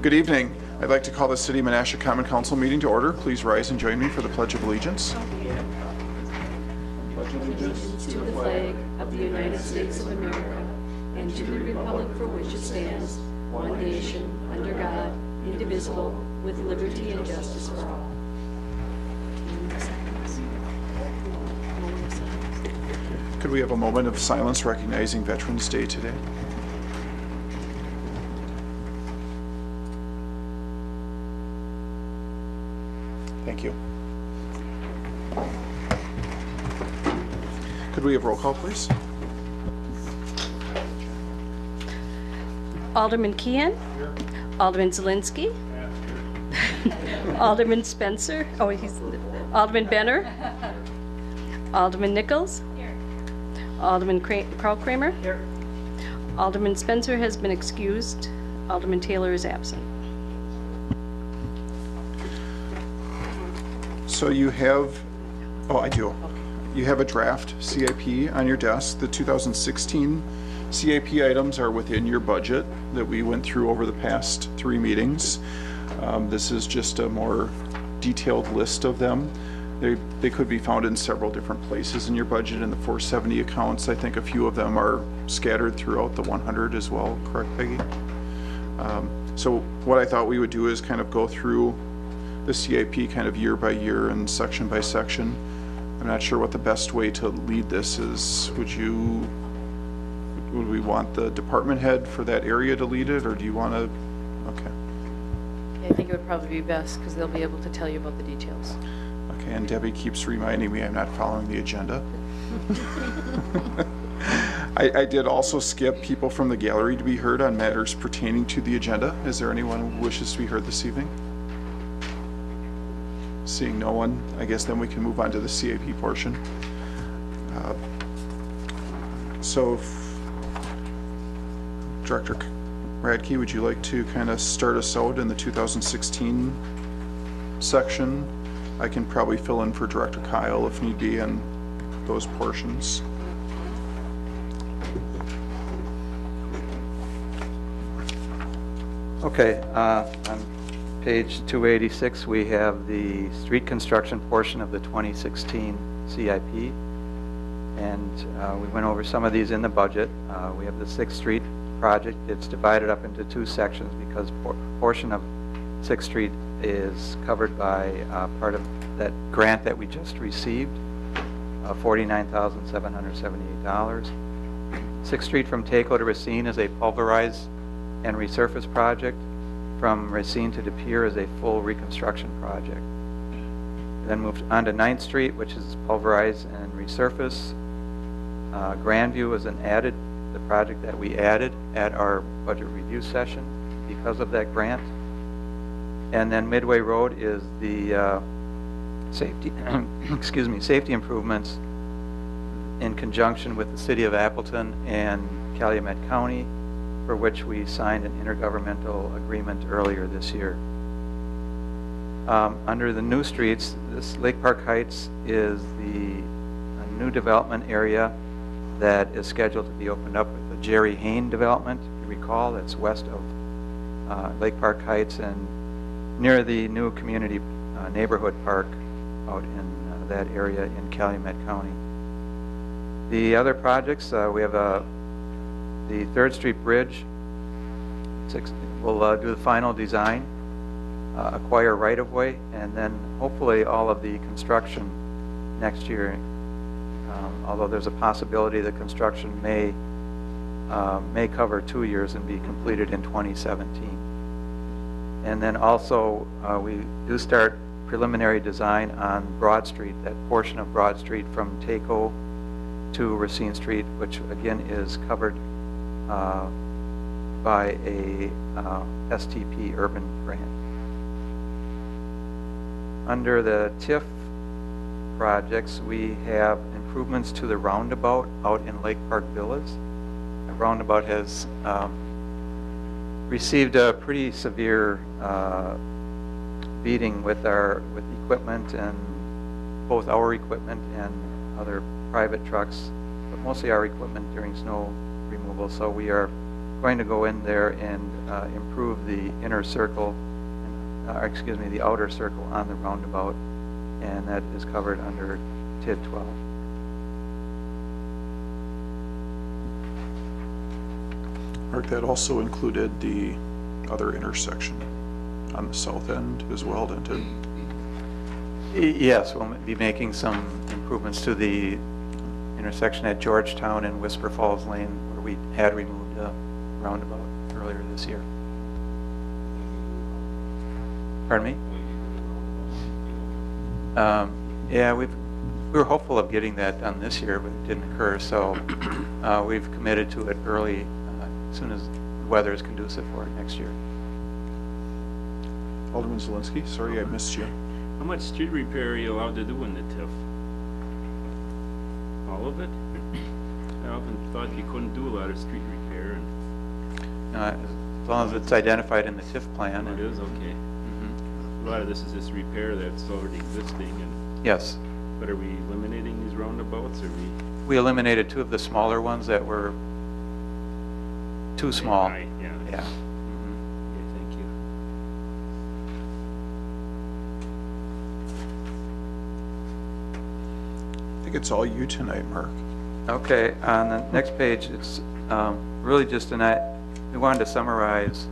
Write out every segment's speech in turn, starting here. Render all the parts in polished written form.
Good evening. I'd like to call the City of Menasha Common Council meeting to order. Please rise and join me for the Pledge of Allegiance. Pledge allegiance to the flag of the United States of America and to the republic for which it stands, one nation, under God, indivisible, with liberty and justice for all. Could we have a moment of silence recognizing Veterans Day today? Thank you. Could we have roll call, please? Alderman Keehan. Here. Alderman Zielinski. Yeah, Alderman Spencer. Oh, he's Alderman Benner. Alderman Nichols. Here. Alderman Carl Kramer. Here. Alderman Spencer has been excused. Alderman Taylor is absent. So you have, I do. You have a draft CIP on your desk. The 2016 CIP items are within your budget that we went through over the past 3 meetings. This is just a more detailed list of them. They could be found in several different places in your budget in the 470 accounts. I think a few of them are scattered throughout the 100 as well, correct, Peggy? So what I thought we would do is kind of go through the CIP kind of year by year and section by section. I'm not sure what the best way to lead this is. Would we want the department head for that area to lead it, or do you want to? Okay. Yeah, I think it would probably be best because they'll be able to tell you about the details. Okay, and Debbie keeps reminding me I'm not following the agenda. I did also skip people from the gallery to be heard on matters pertaining to the agenda. Is there anyone who wishes to be heard this evening? Seeing no one, I guess then we can move on to the CIP portion. So, Director Radke, would you like to kind of start us out in the 2016 section? I can probably fill in for Director Kyle if need be in those portions. Okay, on page 286 we have the street construction portion of the 2016 CIP, and we went over some of these in the budget. We have the 6th Street project. It's divided up into 2 sections because a portion of 6th Street is covered by part of that grant that we just received, $49,778. 6th Street from Taco to Racine is a pulverize and resurface project. From Racine to De Pere is a full reconstruction project. Then moved on to 9th Street, which is pulverize and resurface. Grandview is the project that we added at our budget review session because of that grant. And then Midway Road is the safety, safety improvements in conjunction with the City of Appleton and Calumet County, for which we signed an intergovernmental agreement earlier this year. Under the new streets, this Lake Park Heights is a new development area that is scheduled to be opened up with the Jerry Hayne development. If you recall, it's west of Lake Park Heights and near the new community neighborhood park out in that area in Calumet County. The other projects, we have the 3rd Street Bridge. We'll do the final design, acquire right-of-way, and then hopefully all of the construction next year. Although there's a possibility the construction may cover 2 years and be completed in 2017. And then also we do start preliminary design on Broad Street, that portion of Broad Street from Taco to Racine Street, which again is covered by a STP urban grant. Under the TIF projects, we have improvements to the Roundabout out in Lake Park Villas. The Roundabout has received a pretty severe beating with equipment, and both our equipment and other private trucks, but mostly our equipment during snow removal. So we are going to go in there and improve the inner circle, excuse me, the outer circle on the roundabout, and that is covered under TID 12. Mark, that also included the other intersection on the south end as well, didn't it? Yes, we'll be making some improvements to the intersection at Georgetown and Whisper Falls Lane, where we had removed a roundabout earlier this year. Pardon me? Yeah, we were hopeful of getting that done this year, but it didn't occur, so we've committed to it early, as soon as the weather is conducive for it next year. Alderman Zielinski, sorry I missed you. How much street repair are you allowed to do in the TIF? All of it? I often thought you couldn't do a lot of street repair. As long as it's identified in the TIF plan. It is, okay. A lot of this is just repair that's already existing. And Yes. But are we eliminating these roundabouts? Or We eliminated 2 of the smaller ones that were too small. High, yeah. Yeah. Okay, thank you. I think it's all you tonight, Mark. Okay, on the next page, it's really just we wanted to summarize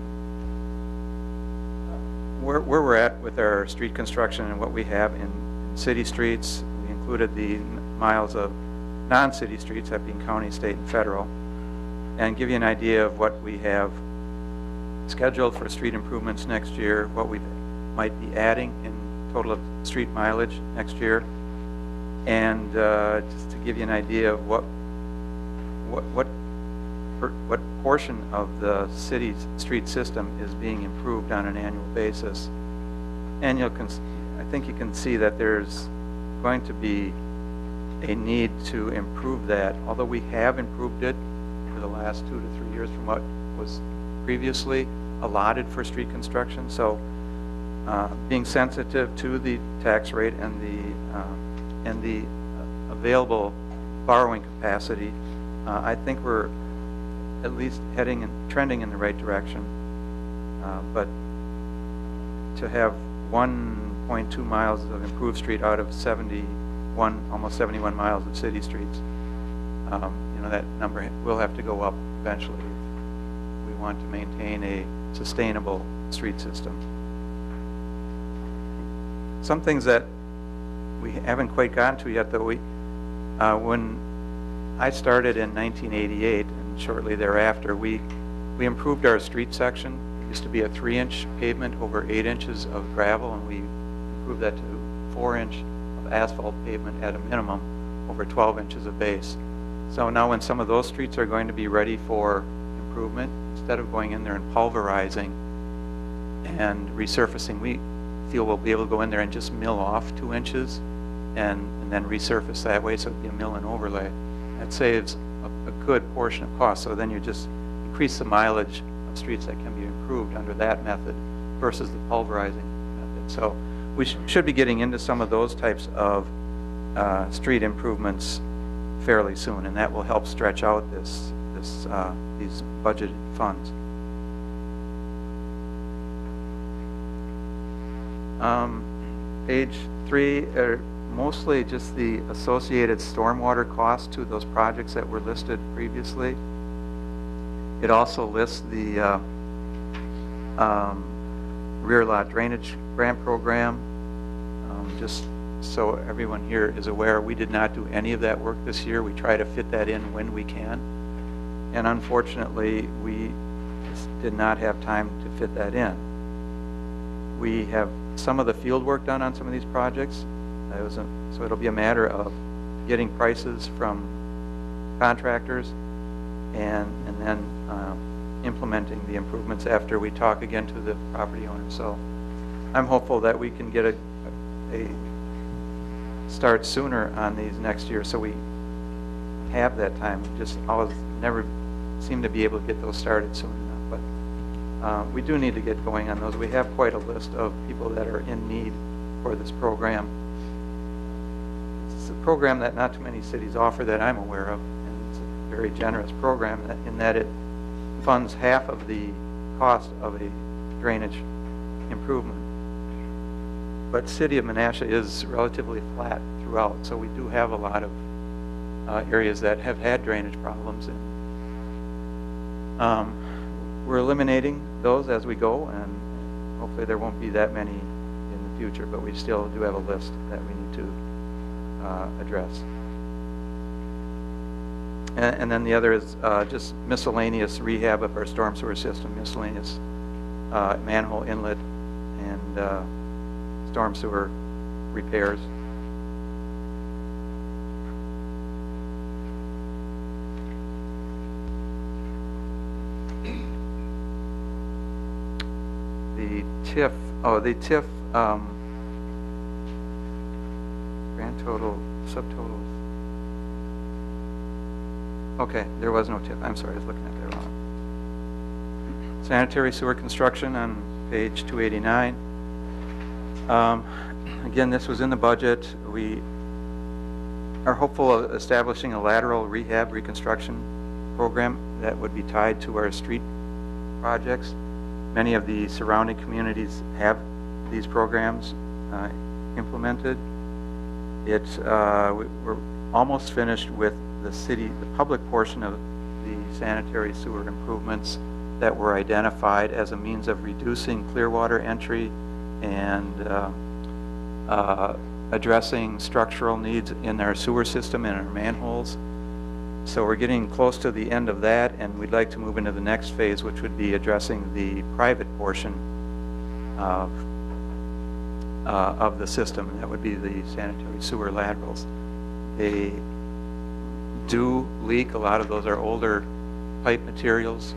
where we're at with our street construction and what we have in city streets. We included the miles of non-city streets, that being county, state, and federal, and give you an idea of what we have scheduled for street improvements next year, what we might be adding in total of street mileage next year, and just to give you an idea of what portion of the city's street system is being improved on an annual basis. And I think you can see that there's going to be a need to improve that, although we have improved it for the last 2 to 3 years from what was previously allotted for street construction. So being sensitive to the tax rate and the available borrowing capacity, I think we're at least heading and trending in the right direction. But to have 1.2 miles of improved street out of almost 71 miles of city streets, that number will have to go up eventually. We want to maintain a sustainable street system. Some things that we haven't quite gotten to yet, though, when I started in 1988 and shortly thereafter, we improved our street section. It used to be a 3-inch pavement over 8 inches of gravel, and we improved that to 4-inch of asphalt pavement at a minimum over 12 inches of base. So now when some of those streets are going to be ready for improvement, instead of going in there and pulverizing and resurfacing, we feel we'll be able to go in there and just mill off 2 inches and then resurface that way, so it'd be a mill and overlay. That saves a good portion of cost. So then you just increase the mileage of streets that can be improved under that method versus the pulverizing method. So we should be getting into some of those types of street improvements fairly soon, and that will help stretch out these budgeted funds. Page 3 are mostly just the associated stormwater costs to those projects that were listed previously. It also lists the rear lot drainage grant program. Just so everyone here is aware, we did not do any of that work this year. We try to fit that in when we can, and unfortunately we did not have time to fit that in. We have some of the field work done on some of these projects. So it'll be a matter of getting prices from contractors and then implementing the improvements after we talk again to the property owner. So I'm hopeful that we can get a start sooner on these next year, so we have that time. We just always never seem to be able to get those started soon enough. But we do need to get going on those. We have quite a list of people that are in need for this program. It's a program that not too many cities offer that I'm aware of, and it's a very generous program in that it funds half of the cost of a drainage improvement. But city of Menasha is relatively flat throughout, so we do have a lot of areas that have had drainage problems, and we're eliminating those as we go, and hopefully there won't be that many in the future, but we still do have a list that we need to address. And then the other is just miscellaneous rehab of our storm sewer system, miscellaneous manhole inlet and storm sewer repairs. The TIF, grand total, subtotals. Okay, there was no TIF. I'm sorry, I was looking at that wrong. Sanitary sewer construction on page 289. Again, this was in the budget. We are hopeful of establishing a lateral rehab reconstruction program that would be tied to our street projects. Many of the surrounding communities have these programs implemented. We're almost finished with the public portion of the sanitary sewer improvements that were identified as a means of reducing clear water entry and addressing structural needs in our sewer system and our manholes. So we're getting close to the end of that, and we'd like to move into the next phase, which would be addressing the private portion of the system. That would be the sanitary sewer laterals. They do leak. A lot of those are older pipe materials,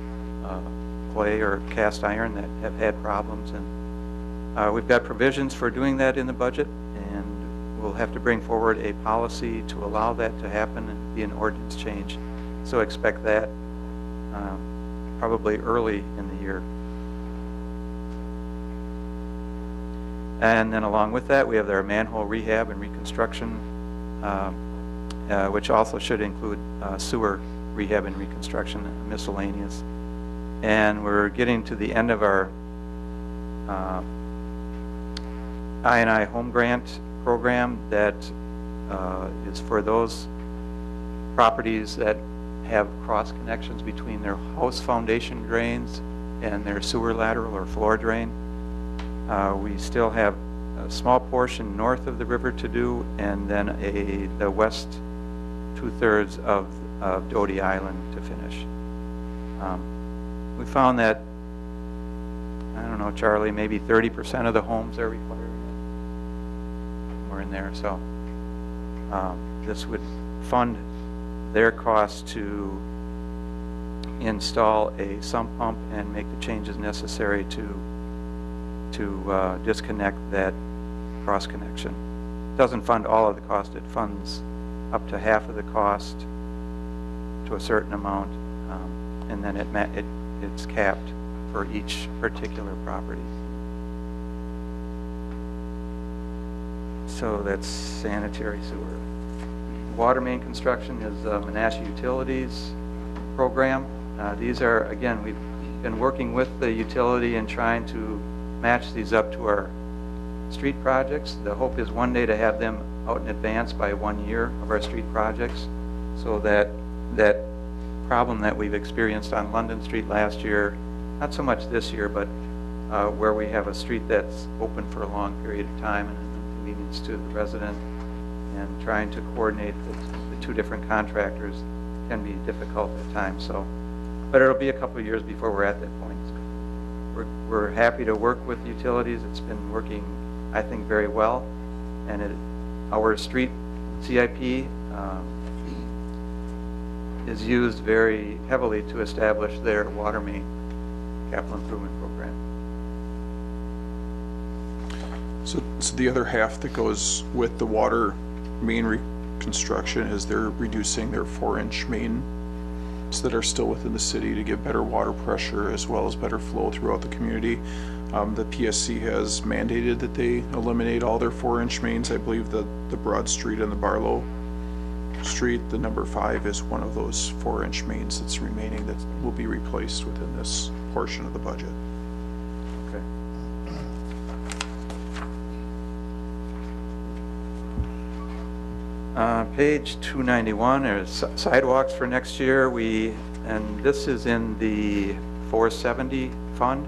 clay or cast iron, that have had problems, and we've got provisions for doing that in the budget, and we'll have to bring forward a policy to allow that to happen and be an ordinance change. So expect that probably early in the year. And then along with that, we have our manhole rehab and reconstruction, which also should include sewer rehab and reconstruction, miscellaneous. And we're getting to the end of our I&I home grant program that is for those properties that have cross connections between their house foundation drains and their sewer lateral or floor drain. We still have a small portion north of the river to do, and then the west 2/3 of Doty Island to finish. We found that, I don't know, Charlie, maybe 30% of the homes are requiring it. We're in there, so this would fund their cost to install a sump pump and make the changes necessary to disconnect that cross connection. It doesn't fund all of the cost. It funds up to half of the cost to a certain amount, and then it's capped for each particular property. So that's sanitary sewer. Water main construction is Menasha Utilities program. These are, again, we've been working with the utility and trying to match these up to our street projects. The hope is one day to have them out in advance by 1 year of our street projects, so that that problem that we've experienced on London Street last year, not so much this year, but where we have a street that's open for a long period of time and an inconvenience to the resident, and trying to coordinate the two different contractors can be difficult at times. So, but it'll be a couple of years before we're at that point. We're happy to work with utilities. It's been working, I think, very well, and our street CIP is used very heavily to establish their water main capital improvement program. So the other half that goes with the water main reconstruction is they're reducing their 4-inch mains that are still within the city to give better water pressure as well as better flow throughout the community. The PSC has mandated that they eliminate all their 4-inch mains. I believe that the Broad Street and the Barlow street. The number 5 is one of those 4-inch mains that's remaining that will be replaced within this portion of the budget. Okay. Page 291 is sidewalks for next year. And this is in the 470 fund.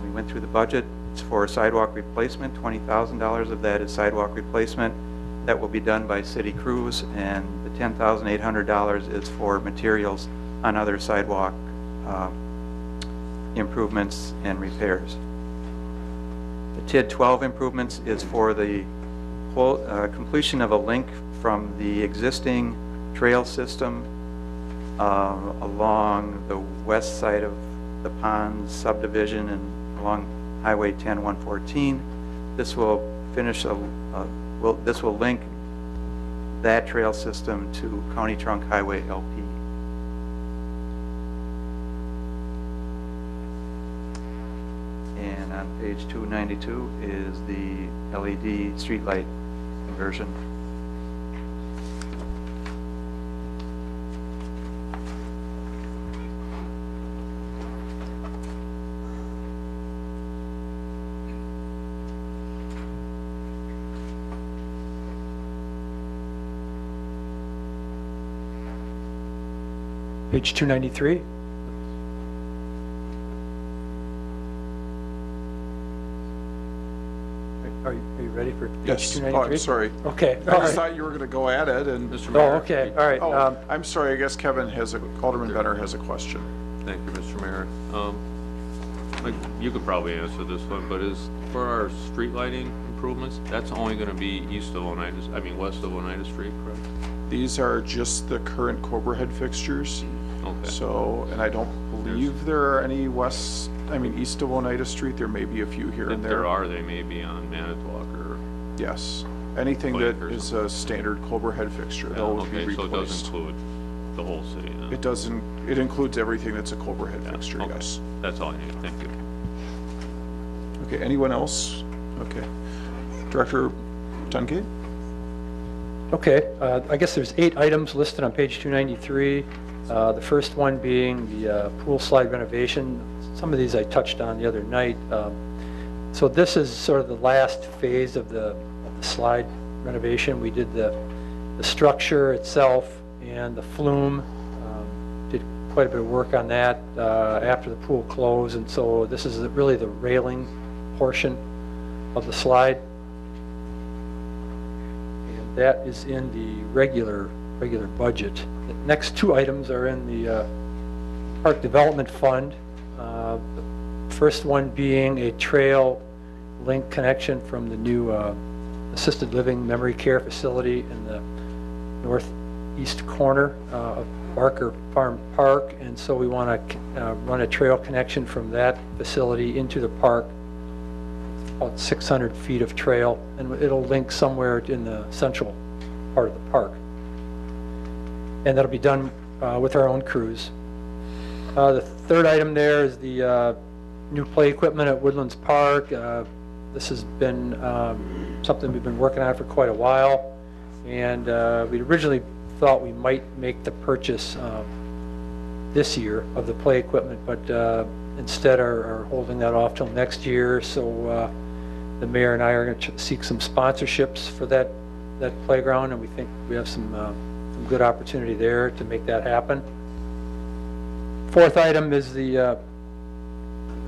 We went through the budget. It's for sidewalk replacement. $20,000 of that is sidewalk replacement. That will be done by city crews, and the $10,800 is for materials on other sidewalk improvements and repairs. The TID 12 improvements is for the whole completion of a link from the existing trail system along the west side of the Ponds subdivision and along Highway 10-114. This will finish this will link that trail system to County Trunk Highway LP. And on page 292 is the LED streetlight conversion. Page 293. Are you ready for page Yes. 293? Oh, I'm sorry. Okay. I all just right. thought you were going to go at it, and Mr. Oh, Mayor. okay. All right. oh, I'm sorry. I guess Kevin has Alderman Benner has a question. Thank you, Mr. Mayor. Like, you could probably answer this one, but is for our street lighting improvements, that's only gonna be east of Oneida, west of Oneida Street, correct? These are just the current Cobra head fixtures. Okay. So, and I don't believe there are any east of Oneida Street. There may be a few here If and there there. are, they may be on Manitowoc or, Yes. Anything that Blake or is a standard Cobra head fixture, they'll be okay, so it does replaced. include the whole city then? It doesn't, it includes everything that's a Cobra head Yeah, fixture, okay. yes. That's all I need, thank you. Okay, anyone else? Okay. Director Tunkey? Okay. I guess there's 8 items listed on page 293. The first one being the pool slide renovation. Some of these I touched on the other night. So this is sort of the last phase of the slide renovation. We did the structure itself and the flume. Did quite a bit of work on that after the pool closed, and so this is really the railing portion of the slide. And that is in the regular budget. The next 2 items are in the Park Development Fund. The first one being a trail link connection from the new assisted living memory care facility in the northeast corner of Barker Farm Park, and so we want to run a trail connection from that facility into the park, about 600 feet of trail, and it'll link somewhere in the central part of the park. And that'll be done with our own crews. The third item there is the new play equipment at Woodlands Park. This has been something we've been working on for quite a while, and we originally thought we might make the purchase this year of the play equipment, but instead are holding that off till next year. So the mayor and I are going to seek some sponsorships for that playground, and we think we have some good opportunity there to make that happen. Fourth item is the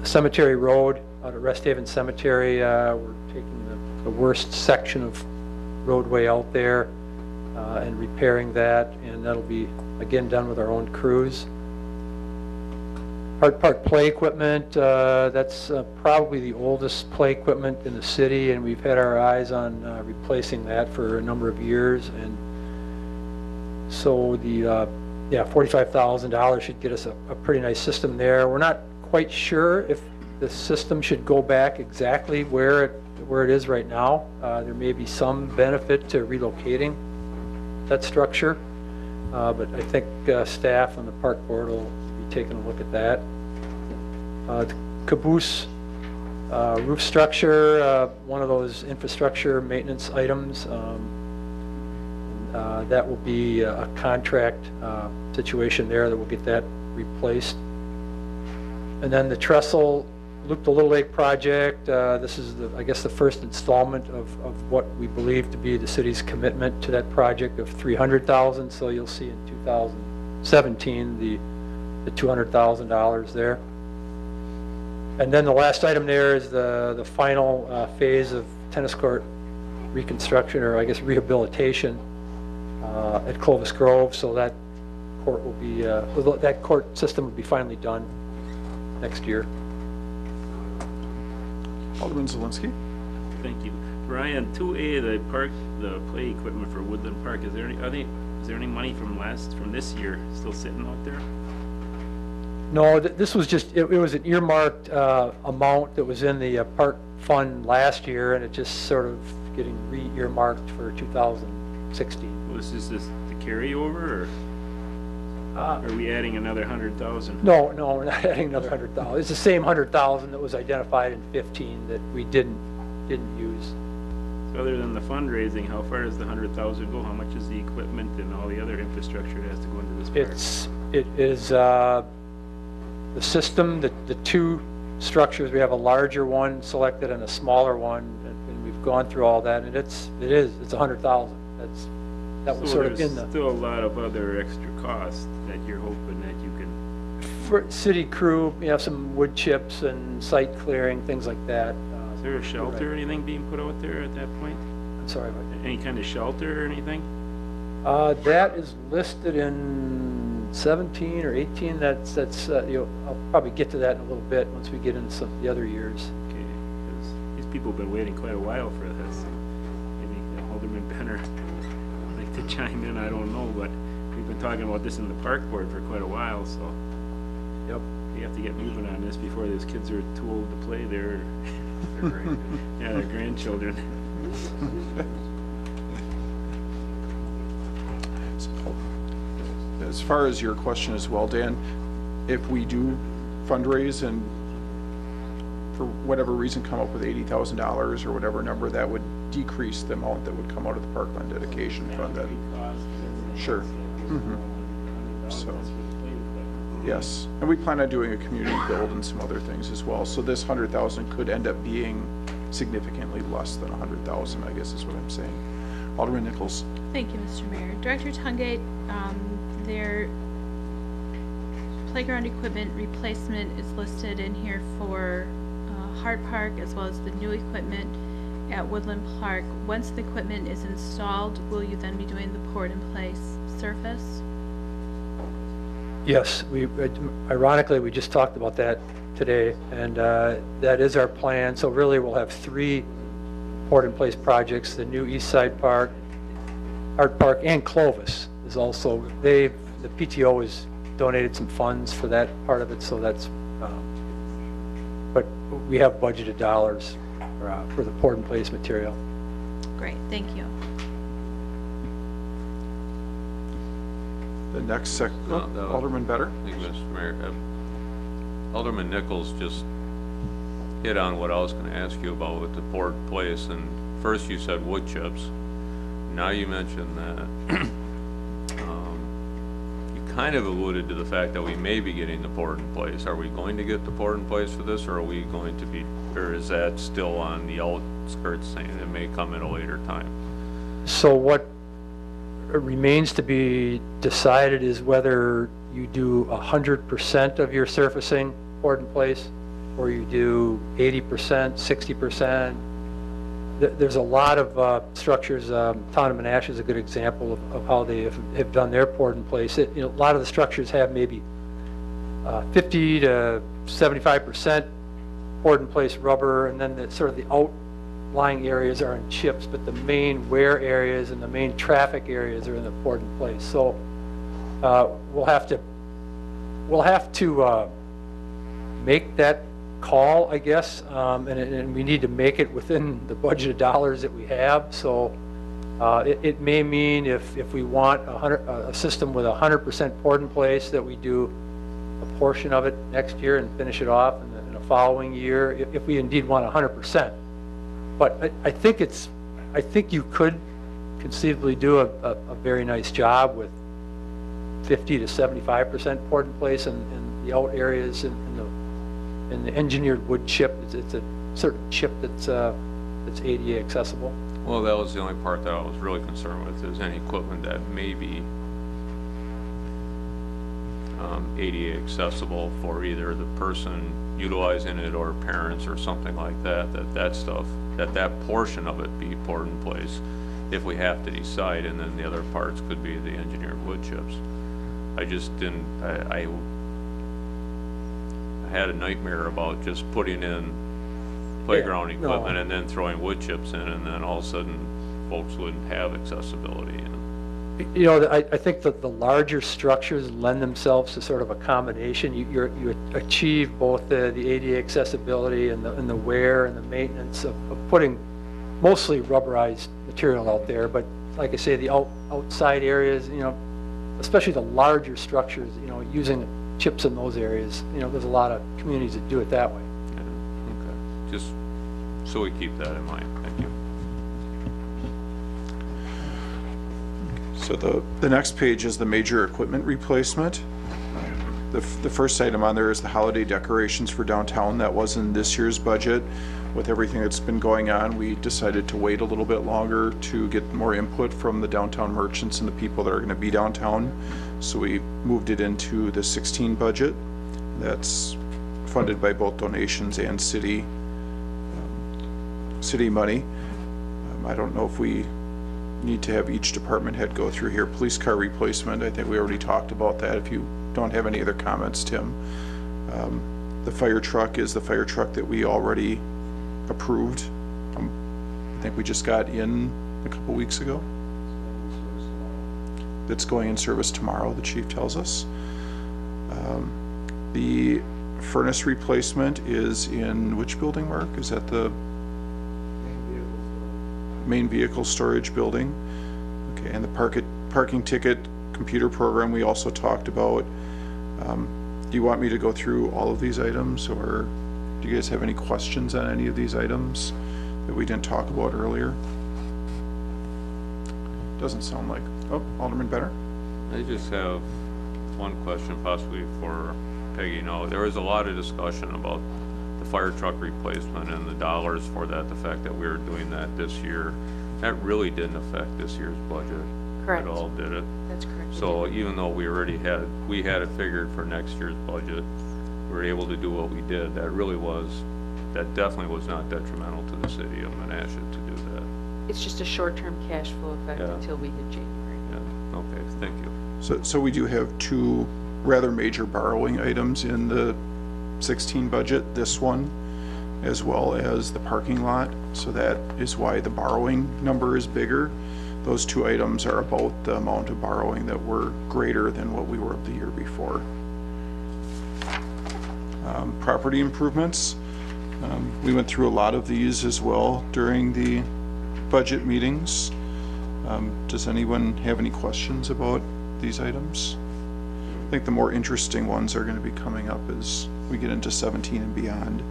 Cemetery Road out at Rest Haven Cemetery. We're taking the worst section of roadway out there and repairing that, and that'll be again done with our own crews. Hart Park play equipment, that's probably the oldest play equipment in the city, and we've had our eyes on replacing that for a number of years, and so the $45,000 should get us a pretty nice system there. We're not quite sure if the system should go back exactly where it is right now. There may be some benefit to relocating that structure, but I think staff and the park board will be taking a look at that. The caboose roof structure, one of those infrastructure maintenance items. That will be a contract situation there that will get that replaced. And then the trestle Loop to Little Lake project, this is, I guess, the first installment of what we believe to be the city's commitment to that project of $300,000. So you'll see in 2017 the $200,000 there. And then the last item there is the final phase of tennis court reconstruction, or I guess rehabilitation at Clovis Grove. So that court will be, that court system will be finally done next year. Alderman Zelinski. Thank you. Brian, 2A, the play equipment for Woodland Park, is there any money from this year still sitting out there? No, this was just, it was an earmarked amount that was in the park fund last year, and it just sort of getting re-earmarked for 2016. Was this the carryover, or are we adding another 100,000? No, we're not adding another 100,000. It's the same 100,000 that was identified in 15 that we didn't use. So other than the fundraising, how far does the 100,000 go? How much is the equipment and all the other infrastructure that has to go into this park? It is the system, the two structures. We have a larger one selected and a smaller one, and we've gone through all that, and it's 100,000. That was sort of in the. There's still a lot of other extra costs that you're hoping that you can. For city crew, you have some wood chips and site clearing, things like that. Is there a shelter or anything being put out there at that point? I'm sorry about that. Any kind of shelter or anything? That is listed in 17 or 18. That's I'll probably get to that in a little bit once we get into some of the other years. Okay, because these people have been waiting quite a while for this. Maybe Alderman Benner would like to chime in. I don't know, but we've been talking about this in the park board for quite a while. So, yep, we have to get moving on this before these kids are too old to play there. Yeah, their grandchildren. As far as your question as well, Dan, if we do fundraise and for whatever reason come up with $80,000 or whatever number, that would decrease the amount that would come out of the Parkland Dedication Fund. Then, sure. So, yes, and we plan on doing a community build and some other things as well. So this 100,000 could end up being significantly less than 100,000, I guess is what I'm saying. Alderman Nichols. Thank you, Mr. Mayor. Director Tungate, their playground equipment replacement is listed in here for Hart Park as well as the new equipment at Woodland Park. Once the equipment is installed, will you then be doing the poured in place surface? Yes, ironically, we just talked about that today, and that is our plan. So really, we'll have 3 poured-in-place projects: the new East Side Park, Art Park, and Clovis is also. The PTO has donated some funds for that part of it, so that's. But we have budgeted dollars for the poured-in-place material. Great, thank you. The next Alderman Better. Thank you, Mr. Mayor. Alderman Nichols just hit on what I was going to ask you about with the poured place. And first you said wood chips. Now you mentioned that you kind of alluded to the fact that we may be getting the poured in place. Are we going to get the poured in place for this, or are we going to be, or is that still on the outskirts saying it may come at a later time? So what remains to be decided is whether you do 100% of your surfacing poured in place, or you do 80%, 60%. There's a lot of structures. Town of Menasha is a good example of how they have done their poured in place. A lot of the structures have maybe 50 to 75% poured in place rubber, and then sort of the outlying areas are in chips, but the main wear areas and the main traffic areas are in the poured in place. So we'll have to make that call, I guess, and we need to make it within the budgeted dollars that we have. So it may mean if we want a system with 100% poured in place, that we do a portion of it next year and finish it off in the following year, if we indeed want 100%. But I think you could conceivably do a very nice job with 50 to 75% poured in place in the out areas in the engineered wood chip. It's a certain chip that's ADA accessible. Well, that was the only part that I was really concerned with, is any equipment that may be ADA accessible for either the person utilizing it or parents or something like that, that portion of it be poured in place if we have to decide, and then the other parts could be the engineered wood chips. I just didn't, I had a nightmare about just putting in playground equipment and then throwing wood chips in, and then all of a sudden folks wouldn't have accessibility. You know, I think that the larger structures lend themselves to sort of a combination. You achieve both the ADA accessibility and the wear and the maintenance of putting mostly rubberized material out there. But like I say, the outside areas, you know, especially the larger structures, you know, using chips in those areas, you know, there's a lot of communities that do it that way. Yeah, okay. Just so we keep that in mind. Thank you. So the next page is the major equipment replacement. The first item on there is the holiday decorations for downtown. That was in this year's budget. With everything that's been going on, we decided to wait a little bit longer to get more input from the downtown merchants and the people that are going to be downtown. So we moved it into the 16 budget. That's funded by both donations and city money. I don't know if we need to have each department head go through here. Police car replacement, I think we already talked about that. If you don't have any other comments, Tim. The fire truck is the fire truck that we already approved. I think we just got in a couple weeks ago. It's going in service tomorrow, the chief tells us. The furnace replacement is in which building, Mark? Is that the main vehicle storage building? Okay, and the parking ticket computer program we also talked about. Do you want me to go through all of these items, or do you guys have any questions on any of these items that we didn't talk about earlier? Doesn't sound like. Oh, Alderman Benner? I just have one question possibly for Peggy. Now, there was a lot of discussion about the fire truck replacement and the dollars for that, the fact that we were doing that this year. That really didn't affect this year's budget. Correct. At all, did it? That's correct. So even though we already had it figured for next year's budget, we were able to do what we did. That definitely was not detrimental to the city of Menasha to do that. It's just a short-term cash flow effect until we hit January. Yeah, okay, thank you. So we do have two rather major borrowing items in the 16 budget, this one, as well as the parking lot. So that is why the borrowing number is bigger. Those two items are about the amount of borrowing that were greater than what we were the year before. Property improvements. We went through a lot of these as well during the budget meetings. Does anyone have any questions about these items? I think the more interesting ones are going to be coming up as we get into 17 and beyond.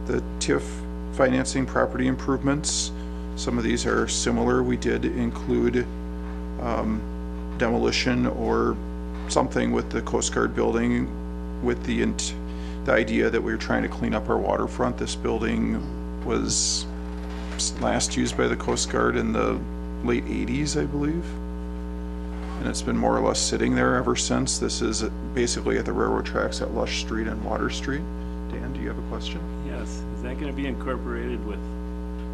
The TIF financing property improvements, some of these are similar. We did include demolition or something with the Coast Guard building, with the idea that we were trying to clean up our waterfront. This building was last used by the Coast Guard in the late 80s, I believe, and it's been more or less sitting there ever since. This is basically at the railroad tracks at Lush Street and Water Street. Dan, do you have a question? Yes. Is that going to be incorporated with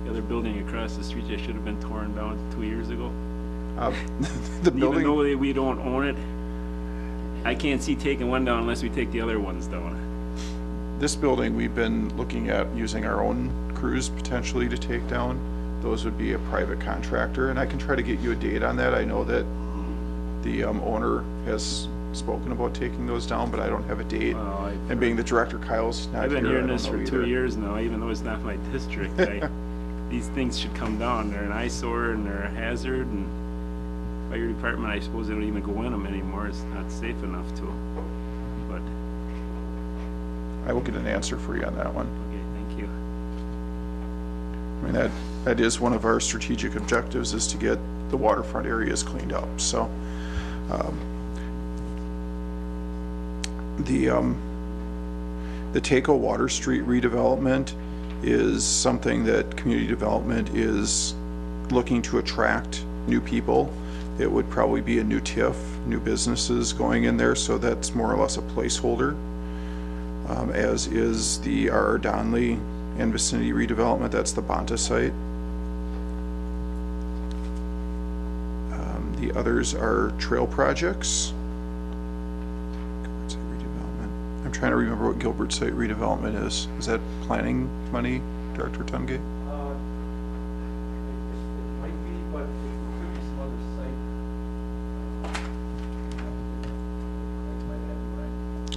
the other building across the street that should have been torn down 2 years ago? The building, even though we don't own it, I can't see taking one down unless we take the other ones down. this building we've been looking at using our own crews potentially to take down. Those would be a private contractor, and I can try to get you a date on that. I know that the owner has spoken about taking those down, but I don't have a date. Well, and being the director, Kyle's not I've been here, hearing I don't this for know 2 either. years now, even though it's not my district. These things should come down. They're an eyesore and they're a hazard, and fire department, I suppose they don't even go in them anymore. It's not safe enough to. But, I will get an answer for you on that one. okay, thank you. I mean, that is one of our strategic objectives, is to get the waterfront areas cleaned up, so. The Taco Water Street redevelopment is something that community development is looking to attract new people. It would probably be a new TIF, new businesses going in there, so that's more or less a placeholder. As is the R.R. Donley and vicinity redevelopment, that's the Bonta site. The others are trail projects. Gilbert site redevelopment. I'm trying to remember what Gilbert site redevelopment is. Is that planning money, Director Tungay? It might be, but it could be some other site.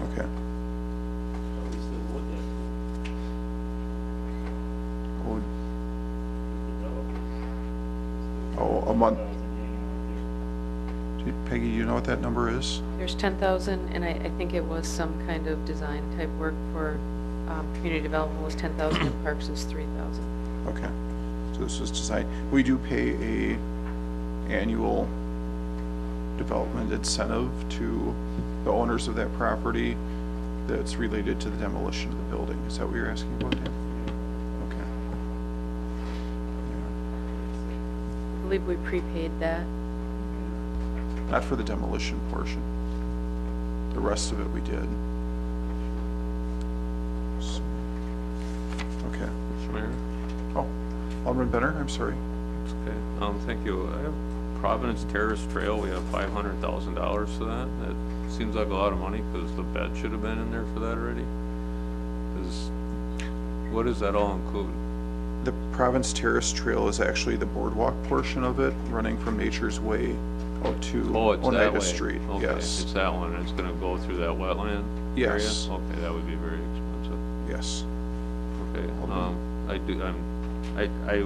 Okay. Oh, a month. Peggy, do you know what that number is? There's 10,000, and I think it was some kind of design type work for community development was 10,000, and parks is 3,000. Okay, so this is design. We do pay a annual development incentive to the owners of that property that's related to the demolition of the building. Is that what you're asking about, Dan? Okay. I believe we prepaid that. Not for the demolition portion. The rest of it we did. Okay. Mr. Mayor? Oh, Alderman Benner, I'm sorry. It's okay. Thank you. I have Providence Terrace Trail. We have $500,000 for that. That seems like a lot of money because the bed should have been in there for that already. What does that all include? The Providence Terrace Trail is actually the boardwalk portion of it, running from Nature's Way out to It's that Oneida way. Street. Okay, Yes. it's that one. It's going to go through that wetland area? Yes. Okay, that would be very expensive. Yes. Okay, I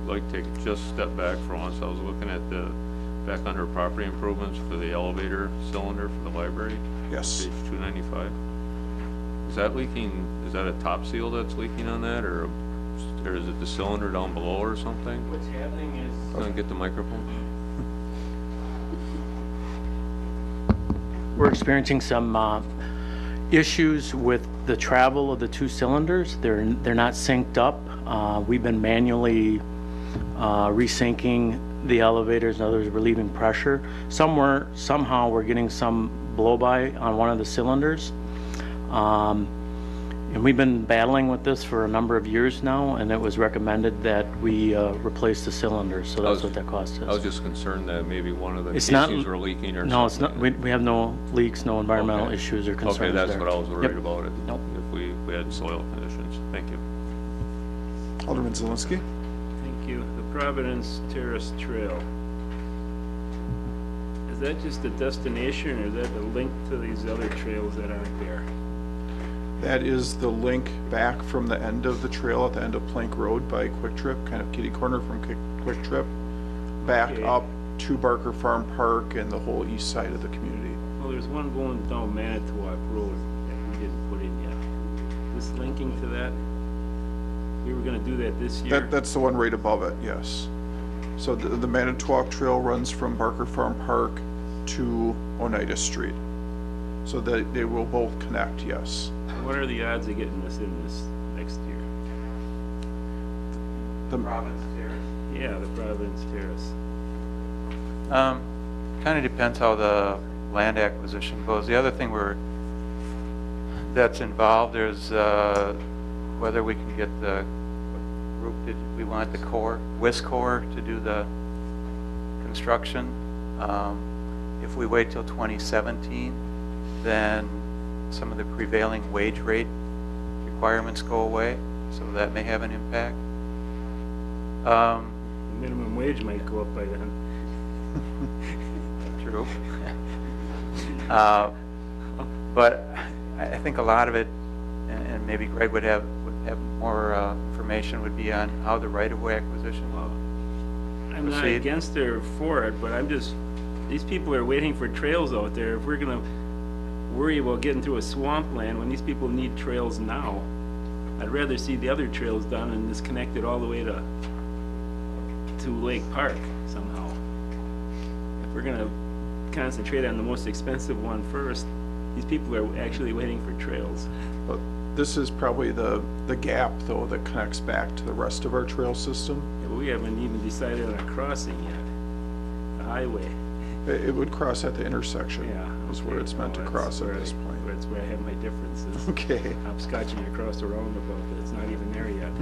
like to just step back for once. I was looking at the back under property improvements for the elevator cylinder for the library. Yes. Page 295. Is that leaking, is that a top seal that's leaking on that, or is it the cylinder down below or something? What's happening is, Can I get the microphone? We're experiencing some issues with the travel of the two cylinders. They're not synced up. We've been manually resyncing the elevators and others, relieving pressure. Somehow we're getting some blow-by on one of the cylinders. And we've been battling with this for a number of years now, and it was recommended that we replace the cylinders, so that's what that cost is. I was just concerned that maybe one of the It's not- casings were leaking or something. No, it's not. We have no leaks, no environmental Okay. issues or concerns there. Okay, that's what I was worried Yep. about, Nope. if we had soil conditions. Thank you. Alderman Zelinski? thank you, the Providence Terrace Trail. Is that just a destination, or is that a link to these other trails that aren't there? That is the link back from the end of the trail at the end of Plank Road by Quick Trip, kind of kitty corner from Quick Trip, back Okay. up to Barker Farm Park and the whole east side of the community. Well, there's one going down Manitowoc Road that we didn't put in yet. This linking to that? We were gonna do that this year? That's the one right above it, yes. So the Manitowoc Trail runs from Barker Farm Park to Oneida Street. So that they will both connect, yes. What are the odds of getting this in this next year? The Providence Terrace. Yeah, the Providence Terrace. Kind of depends how the land acquisition goes. The other thing that's involved is whether we can get the group, we want the WISCOR to do the construction. If we wait till 2017, then some of the prevailing wage rate requirements go away, so that may have an impact. The minimum wage might go up by then. True. But I think a lot of it, and maybe Greg would have more information, would be on how the right-of-way acquisition will I'm not proceed. against it or for it, but these people are waiting for trails out there. If we're gonna worry about getting through a swampland when these people need trails now, I'd rather see the other trails done and this connected all the way to Lake Park somehow. If we're gonna concentrate on the most expensive one first, these people are actually waiting for trails. But this is probably the gap, though, that connects back to the rest of our trail system. Yeah, but we haven't even decided on a crossing yet, the highway. It would cross at the intersection, Yeah. is where okay, it's meant no, to that's cross where at this point. That's where I have my differences. Okay. I'm scotching across the roundabout, but it's not even there yet.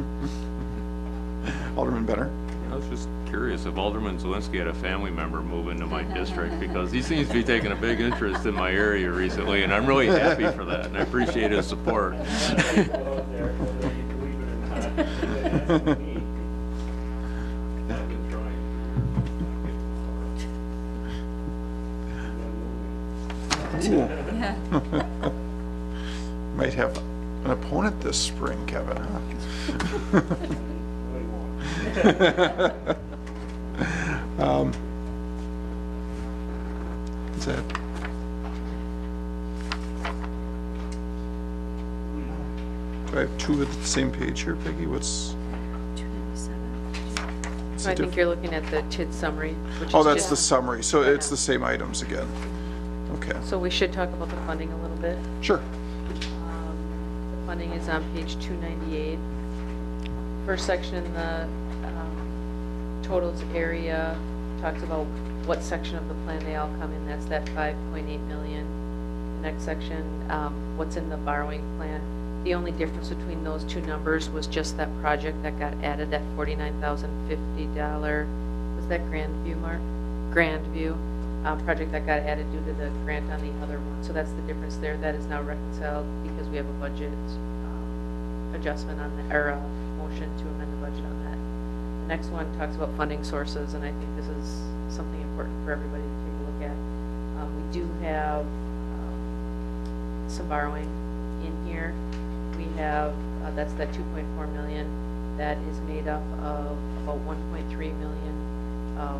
Alderman Benner? I was just curious if Alderman Zelinski had a family member move into my district, because he seems to be taking a big interest in my area recently, and I'm really happy for that, and I appreciate his support. Might have an opponent this spring, Kevin, huh? Is that? Do I have two at the same page here, Peggy? What's? 297. So I think you're looking at the TID summary, which is Oh, that's just- the summary, so it's the same items again. Okay, So we should talk about the funding a little bit. sure. The funding is on page 298. First section, the totals area talks about what section of the plan they all come in. That's that 5.8 million. The next section, what's in the borrowing plan. The only difference between those two numbers was just that project that got added, that $49,050. Was that Grandview, Mark? Grandview. Project that got added due to the grant on the other one. So that's the difference there. That is now reconciled because we have a budget adjustment on the, or a motion to amend the budget on that. The next one talks about funding sources, and I think this is something important for everybody to take a look at. We do have some borrowing in here. We have, that's that 2.4 million. That is made up of about 1.3 million of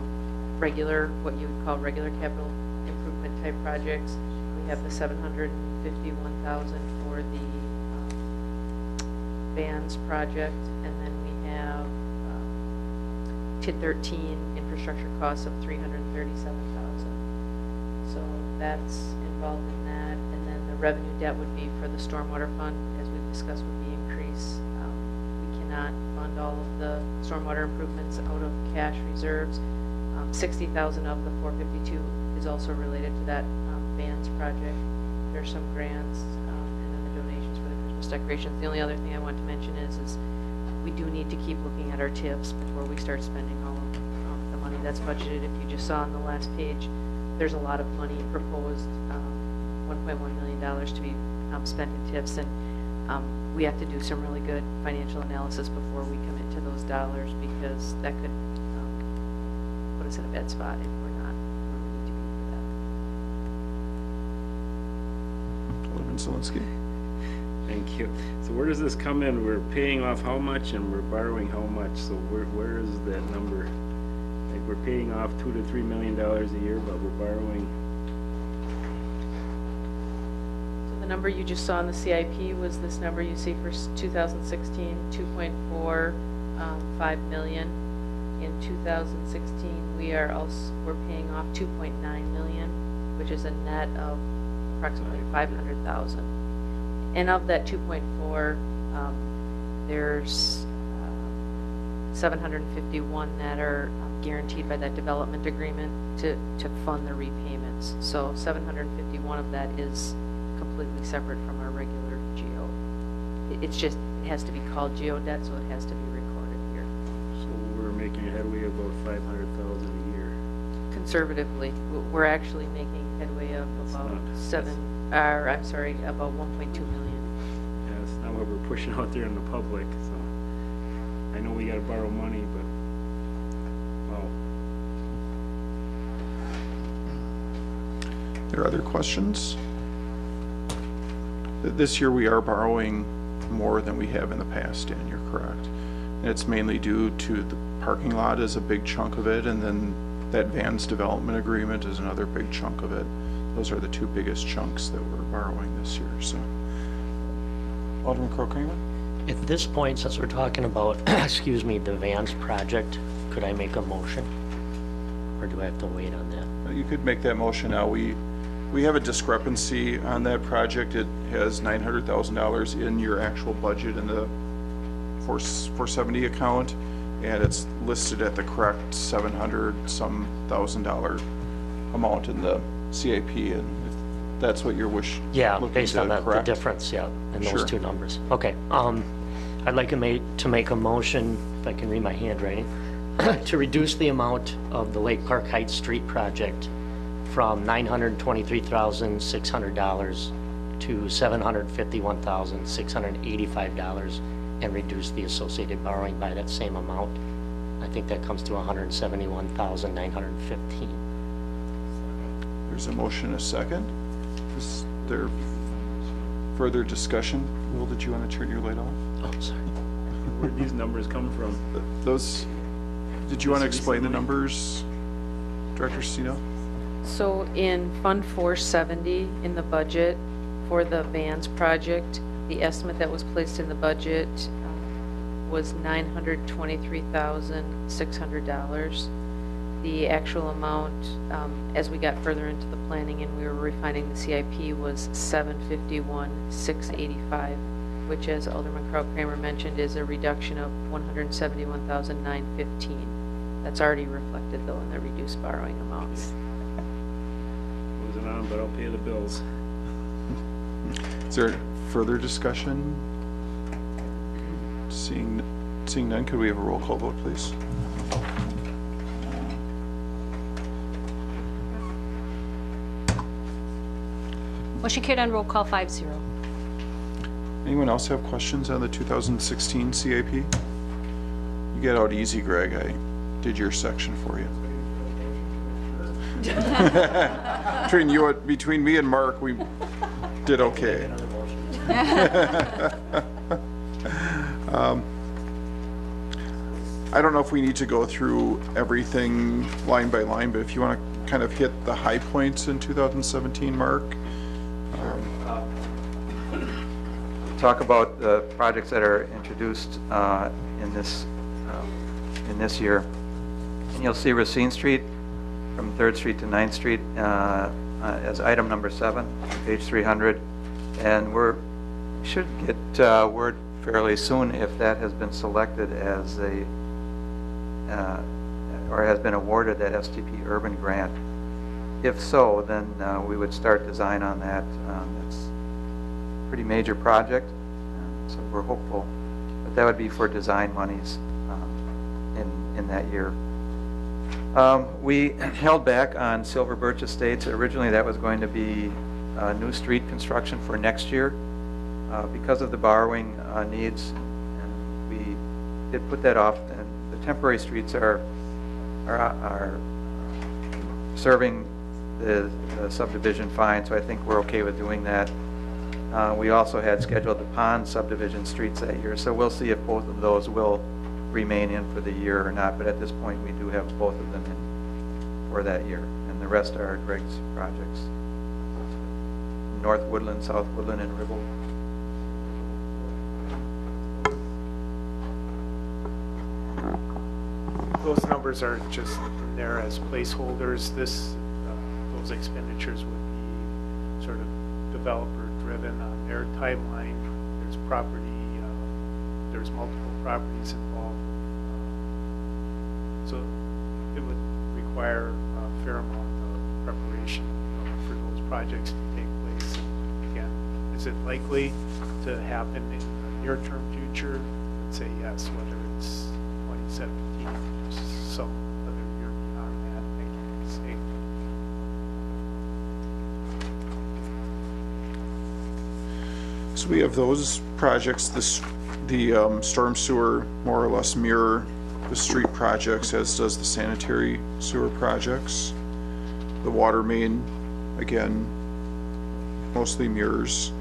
regular, what you would call regular capital improvement type projects. We have the 751,000 for the Vans project, and then we have TID 13 infrastructure costs of 337,000. So that's involved in that, and then the revenue debt would be for the stormwater fund, as we've discussed, with the increase. We cannot fund all of the stormwater improvements out of cash reserves. 60,000 of the 452 is also related to that Vans project. There's some grants and then the donations for the Christmas decorations. The only other thing I want to mention is we do need to keep looking at our tips before we start spending all of the money that's budgeted. If you just saw on the last page, there's a lot of money proposed, $1.1 million to be spent in tips, and we have to do some really good financial analysis before we commit to those dollars, because that could put us in a bad spot if we're not where we need to be for that. Alderman Zelinski? Thank you. So where does this come in? We're paying off how much and we're borrowing how much? So where is that number? Like, we're paying off $2 to $3 million a year, but we're borrowing. So the number you just saw in the CIP was this number you see for 2016, 2.45 million. In 2016, we're paying off 2.9 million, which is a net of approximately 500,000. And of that 2.4, there's 751 that are guaranteed by that development agreement to fund the repayments. So 751 of that is completely separate from our regular GO. It's just, it has to be called GO debt, so it has to be recorded here. So we're making headway about 500,000 a year. Conservatively, we're actually making headway of about about 1.2 million. Yeah, that's not what we're pushing out there in the public, so. I know we gotta borrow money, but, well. There are other questions? This year we are borrowing more than we have in the past, Dan, you're correct. And it's mainly due to the parking lot is a big chunk of it, and then that Vans development agreement is another big chunk of it. Those are the two biggest chunks that we're borrowing this year, so. Alderman Crow-Kramer? At this point, since we're talking about, excuse me, the Vans project, could I make a motion? Or do I have to wait on that? You could make that motion now. We have a discrepancy on that project. It has $900,000 in your actual budget in the 470 account, and it's listed at the correct $700-some thousand amount in the CIP, and if that's what your wish. Yeah, looking based to on the correct. difference, yeah, in those Sure. two numbers. Okay, I'd like to make a motion, if I can read my handwriting, to reduce the amount of the Lake Park Heights Street project from $923,600 to $751,685 and reduce the associated borrowing by that same amount. I think that comes to $171,915. There's a motion, and a second. Is there further discussion? Will, did you want to turn your light off? Oh, sorry. Where'd these numbers come from? Those, did you want to explain the numbers, Director Stino? So in Fund 470 in the budget for the Vans project, the estimate that was placed in the budget was $923,600. The actual amount, as we got further into the planning and we were refining the CIP, was $751,685, which, as Alderman Kramer mentioned, is a reduction of $171,915. That's already reflected, though, in the reduced borrowing amounts. Wasn't on, but I'll pay the bills. Is there further discussion? Seeing none, could we have a roll call vote, please? Motion carried on roll call 5-0. Anyone else have questions on the 2016 CIP? You get out easy, Greg. I did your section for you. Between me and Mark, we did okay. I don't know if we need to go through everything line by line, but if you want to kind of hit the high points in 2017, Mark. Talk about the projects that are introduced in this year. And you'll see Racine Street from 3rd Street to 9th Street as item number 7, page 300. And we should get word fairly soon if that has been selected as or has been awarded that STP Urban Grant. If so, then we would start design on that. It's a pretty major project, so we're hopeful. But that would be for design monies in that year. We held back on Silver Birch Estates. Originally, that was going to be new street construction for next year. Because of the borrowing needs, and we did put that off. And the temporary streets are serving the subdivision fine, so I think we're okay with doing that. We also had scheduled the pond subdivision streets that year, so we'll see if both of those will remain in for the year or not, but at this point we do have both of them in for that year, and the rest are Greg's projects. North Woodland, South Woodland, and Ribble. Those numbers are just there as placeholders. Those expenditures would be sort of developer-driven on their timeline. There's there's multiple properties involved. So it would require a fair amount of preparation for those projects to take place. And again, is it likely to happen in the near-term future? I'd say yes, whether it's 2017 or some other year beyond that, I can't say. So we have those projects. The storm sewer more or less mirror the street projects, as does the sanitary sewer projects. The water main, again, mostly mirrors.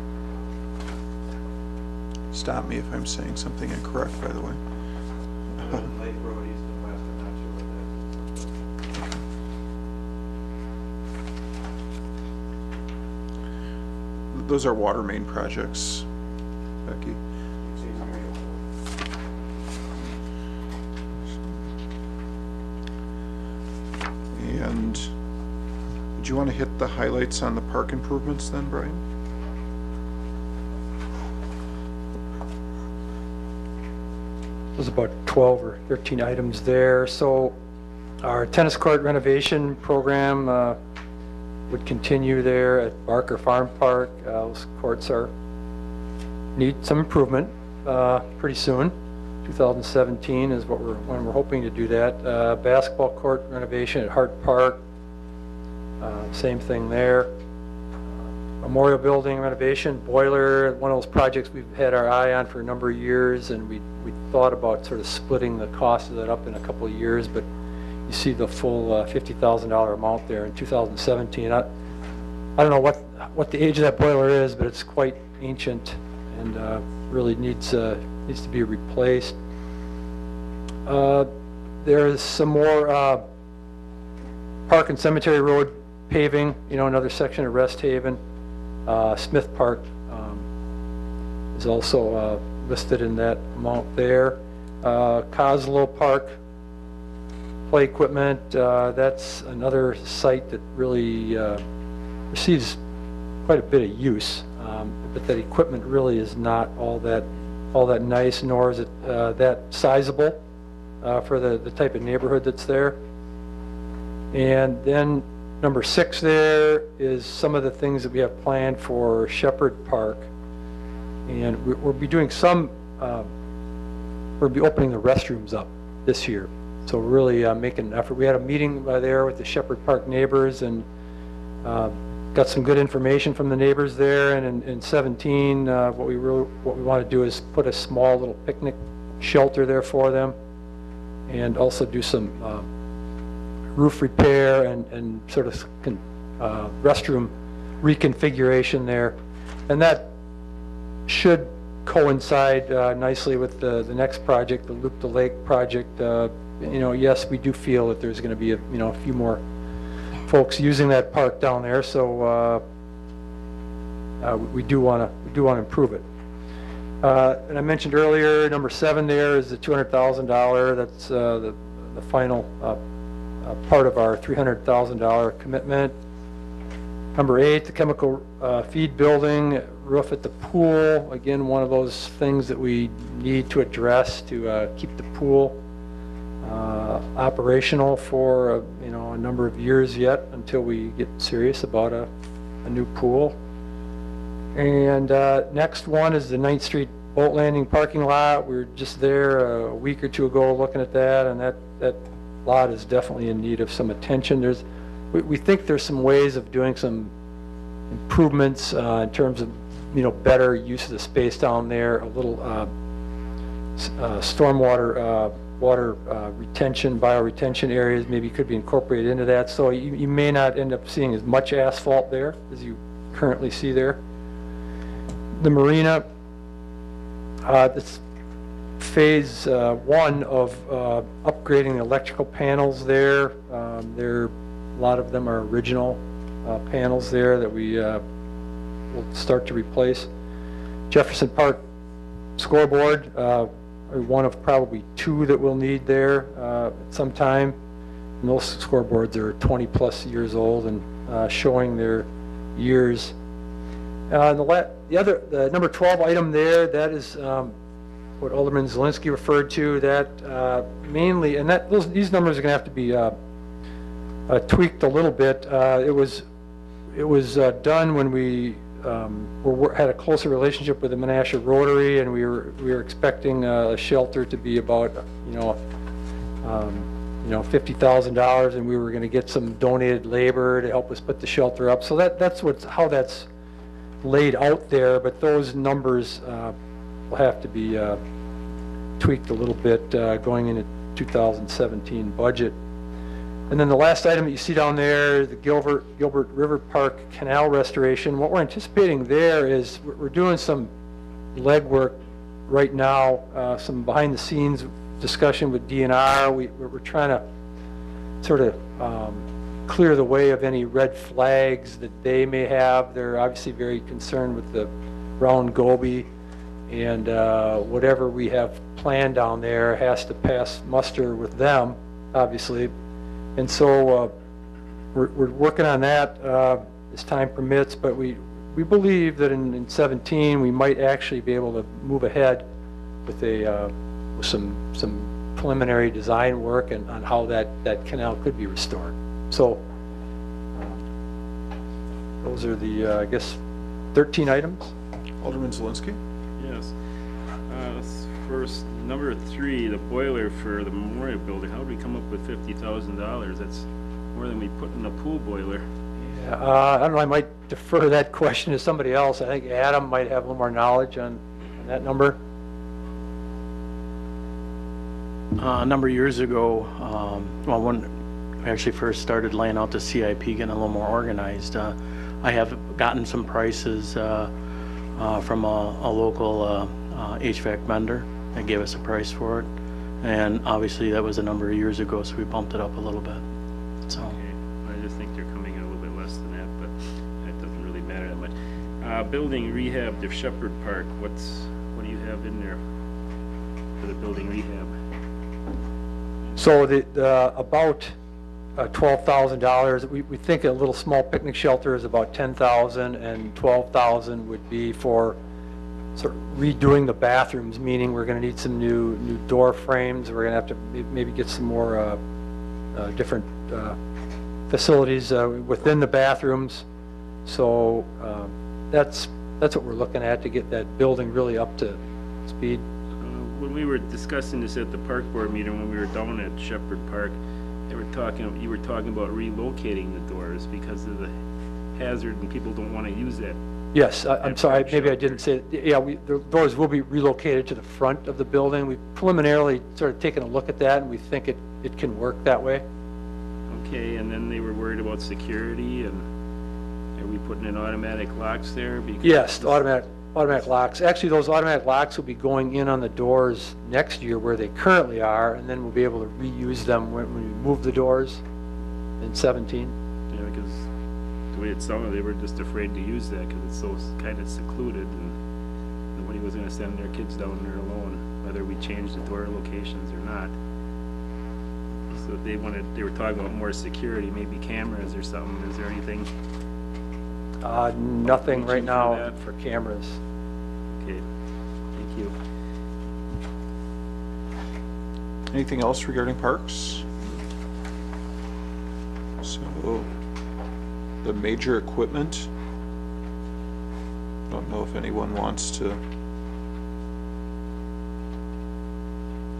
Stop me if I'm saying something incorrect, by the way. Lake Road, east and west, I'm not sure what that is. Those are water main projects, Becky. Did you want to hit the highlights on the park improvements then, Brian? There's about 12 or 13 items there. So our tennis court renovation program would continue there at Barker Farm Park. Those courts need some improvement pretty soon. 2017 is when we're hoping to do that. Basketball court renovation at Hart Park, same thing there. Memorial building renovation, boiler, one of those projects we've had our eye on for a number of years, and we thought about sort of splitting the cost of that up in a couple of years, but you see the full $50,000 amount there in 2017. I don't know what the age of that boiler is, but it's quite ancient and really needs to be replaced. There is some more Park and Cemetery Road paving, another section of Rest Haven. Smith Park is also listed in that amount there. Coslow Park play equipment, that's another site that really receives quite a bit of use, but that equipment really is not all that nice, nor is it that sizable for the type of neighborhood that's there. And then number 6 there is some of the things that we have planned for Shepherd Park. And we'll be doing we'll be opening the restrooms up this year. So we're really making an effort. We had a meeting there with the Shepherd Park neighbors and got some good information from the neighbors there. And in 17, what we want to do is put a small little picnic shelter there for them, and also do some roof repair and sort of restroom reconfiguration there. And that should coincide nicely with the next project, the Loop the Lake project. Yes, we do feel that there's going to be a few more folks using that park down there, so we do want to improve it. And I mentioned earlier, number 7 there is the $200,000. That's the final part of our $300,000 commitment. Number 8, the chemical feed building, roof at the pool. Again, one of those things that we need to address to keep the pool operational for a number of years yet, until we get serious about a new pool. And next one is the 9th Street boat landing parking lot. We were just there a week or two ago looking at that, and that lot is definitely in need of some attention. We think there's some ways of doing some improvements in terms of better use of the space down there. A little stormwater water retention, bioretention areas maybe could be incorporated into that. So you may not end up seeing as much asphalt there as you currently see there. The marina, this phase 1 of upgrading the electrical panels there. A lot of them are original panels there that we will start to replace. Jefferson Park scoreboard, one of probably 2 that we'll need there at some time. And those scoreboards are 20 plus years old and showing their years. The number 12 item there, that is what Alderman Zielinski referred to. That mainly, and these numbers are going to have to be tweaked a little bit. It was done when we had a closer relationship with the Menasha Rotary, and we were expecting a shelter to be about $50,000, and we were going to get some donated labor to help us put the shelter up. So that's how that's laid out there. But those numbers will have to be tweaked a little bit going into 2017 budget. And then the last item that you see down there, the Gilbert River Park Canal restoration. What we're anticipating there is we're doing some legwork right now, some behind-the-scenes discussion with DNR. We're trying to sort of clear the way of any red flags that they may have. They're obviously very concerned with the round goby, and whatever we have planned down there has to pass muster with them, obviously. And so we're working on that as time permits, but we believe that in 17, we might actually be able to move ahead with with some preliminary design work and on how that canal could be restored. So those are the, I guess, 13 items. Alderman Zelinski? Yes. First, number 3, the boiler for the memorial building. How did we come up with $50,000? That's more than we put in the pool boiler. Yeah, I don't know, I might defer that question to somebody else. I think Adam might have a little more knowledge on that number. A number of years ago, well, when I actually first started laying out the CIP, getting a little more organized, I have gotten some prices from a local HVAC vendor that gave us a price for it. And obviously that was a number of years ago, so we bumped it up a little bit. So. Okay. I just think they're coming in a little bit less than that, but that doesn't really matter that much. Building rehab, the Shepherd Park, what do you have in there for the building rehab? So about $12,000. We think a little small picnic shelter is about $10,000, and $12,000 would be for sort of redoing the bathrooms, meaning we're going to need some new door frames. We're going to have to maybe get some more different facilities within the bathrooms. So that's what we're looking at to get that building really up to speed. When we were discussing this at the park board meeting, when we were down at Shepherd Park, you were talking about relocating the doors because of the hazard and people don't want to use that. Yes, I'm sorry, maybe I didn't say, yeah, the doors will be relocated to the front of the building. We've preliminarily sort of taken a look at that, and we think it can work that way. Okay, and then they were worried about security, and are we putting in automatic locks there? Because yes, automatic locks. Actually, those automatic locks will be going in on the doors next year where they currently are, and then we'll be able to reuse them when we move the doors in 17. Yeah, because the way it sounded, they were just afraid to use that because it's so kind of secluded, and nobody was going to send their kids down there alone, whether we change the door locations or not. So they were talking about more security, maybe cameras or something. Is there anything? Nothing right now for cameras. Okay, thank you. Anything else regarding parks? So, the major equipment. Don't know if anyone wants to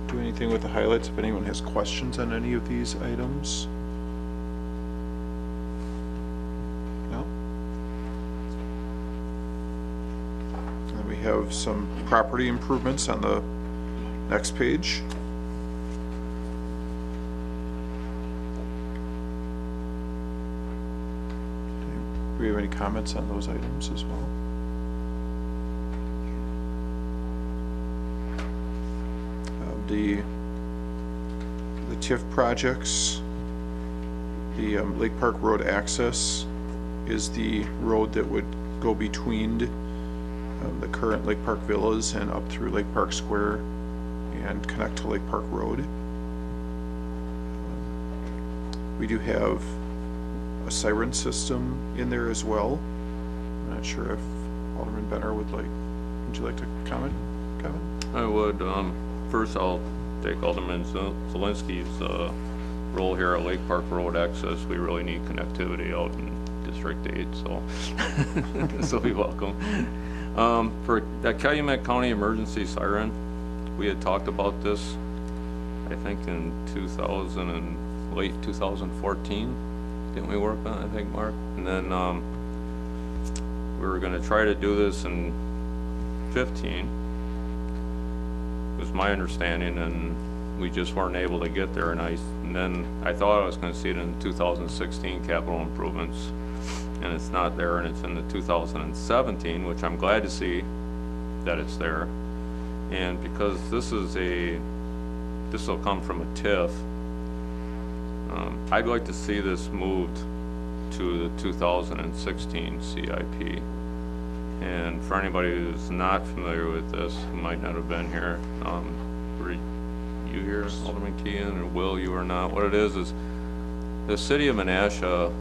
do anything with the highlights. If anyone has questions on any of these items. No? And we have some property improvements on the next page. Do we have any comments on those items as well? The TIF projects, the Lake Park Road access is the road that would go between the current Lake Park Villas and up through Lake Park Square and connect to Lake Park Road. We do have a siren system in there as well. I'm not sure if Alderman Benner would you like to comment, Kevin? I would. First, I'll take Alderman Zelinski's role here at Lake Park Road access. We really need connectivity out in District 8, so this will be welcome. For that Calumet County emergency siren, we had talked about this, I think in late 2014. Didn't we work on it, I think, Mark? And then we were going to try to do this in 15. Was my understanding, and we just weren't able to get there. And then I thought I was going to see it in 2016 capital improvements, and it's not there, and it's in the 2017, which I'm glad to see that it's there. And because this will come from a TIF, I'd like to see this moved to the 2016 CIP. And for anybody who's not familiar with this, who might not have been here, were you here, Alderman Keehan, or Will, you or not? What it is the city of Menasha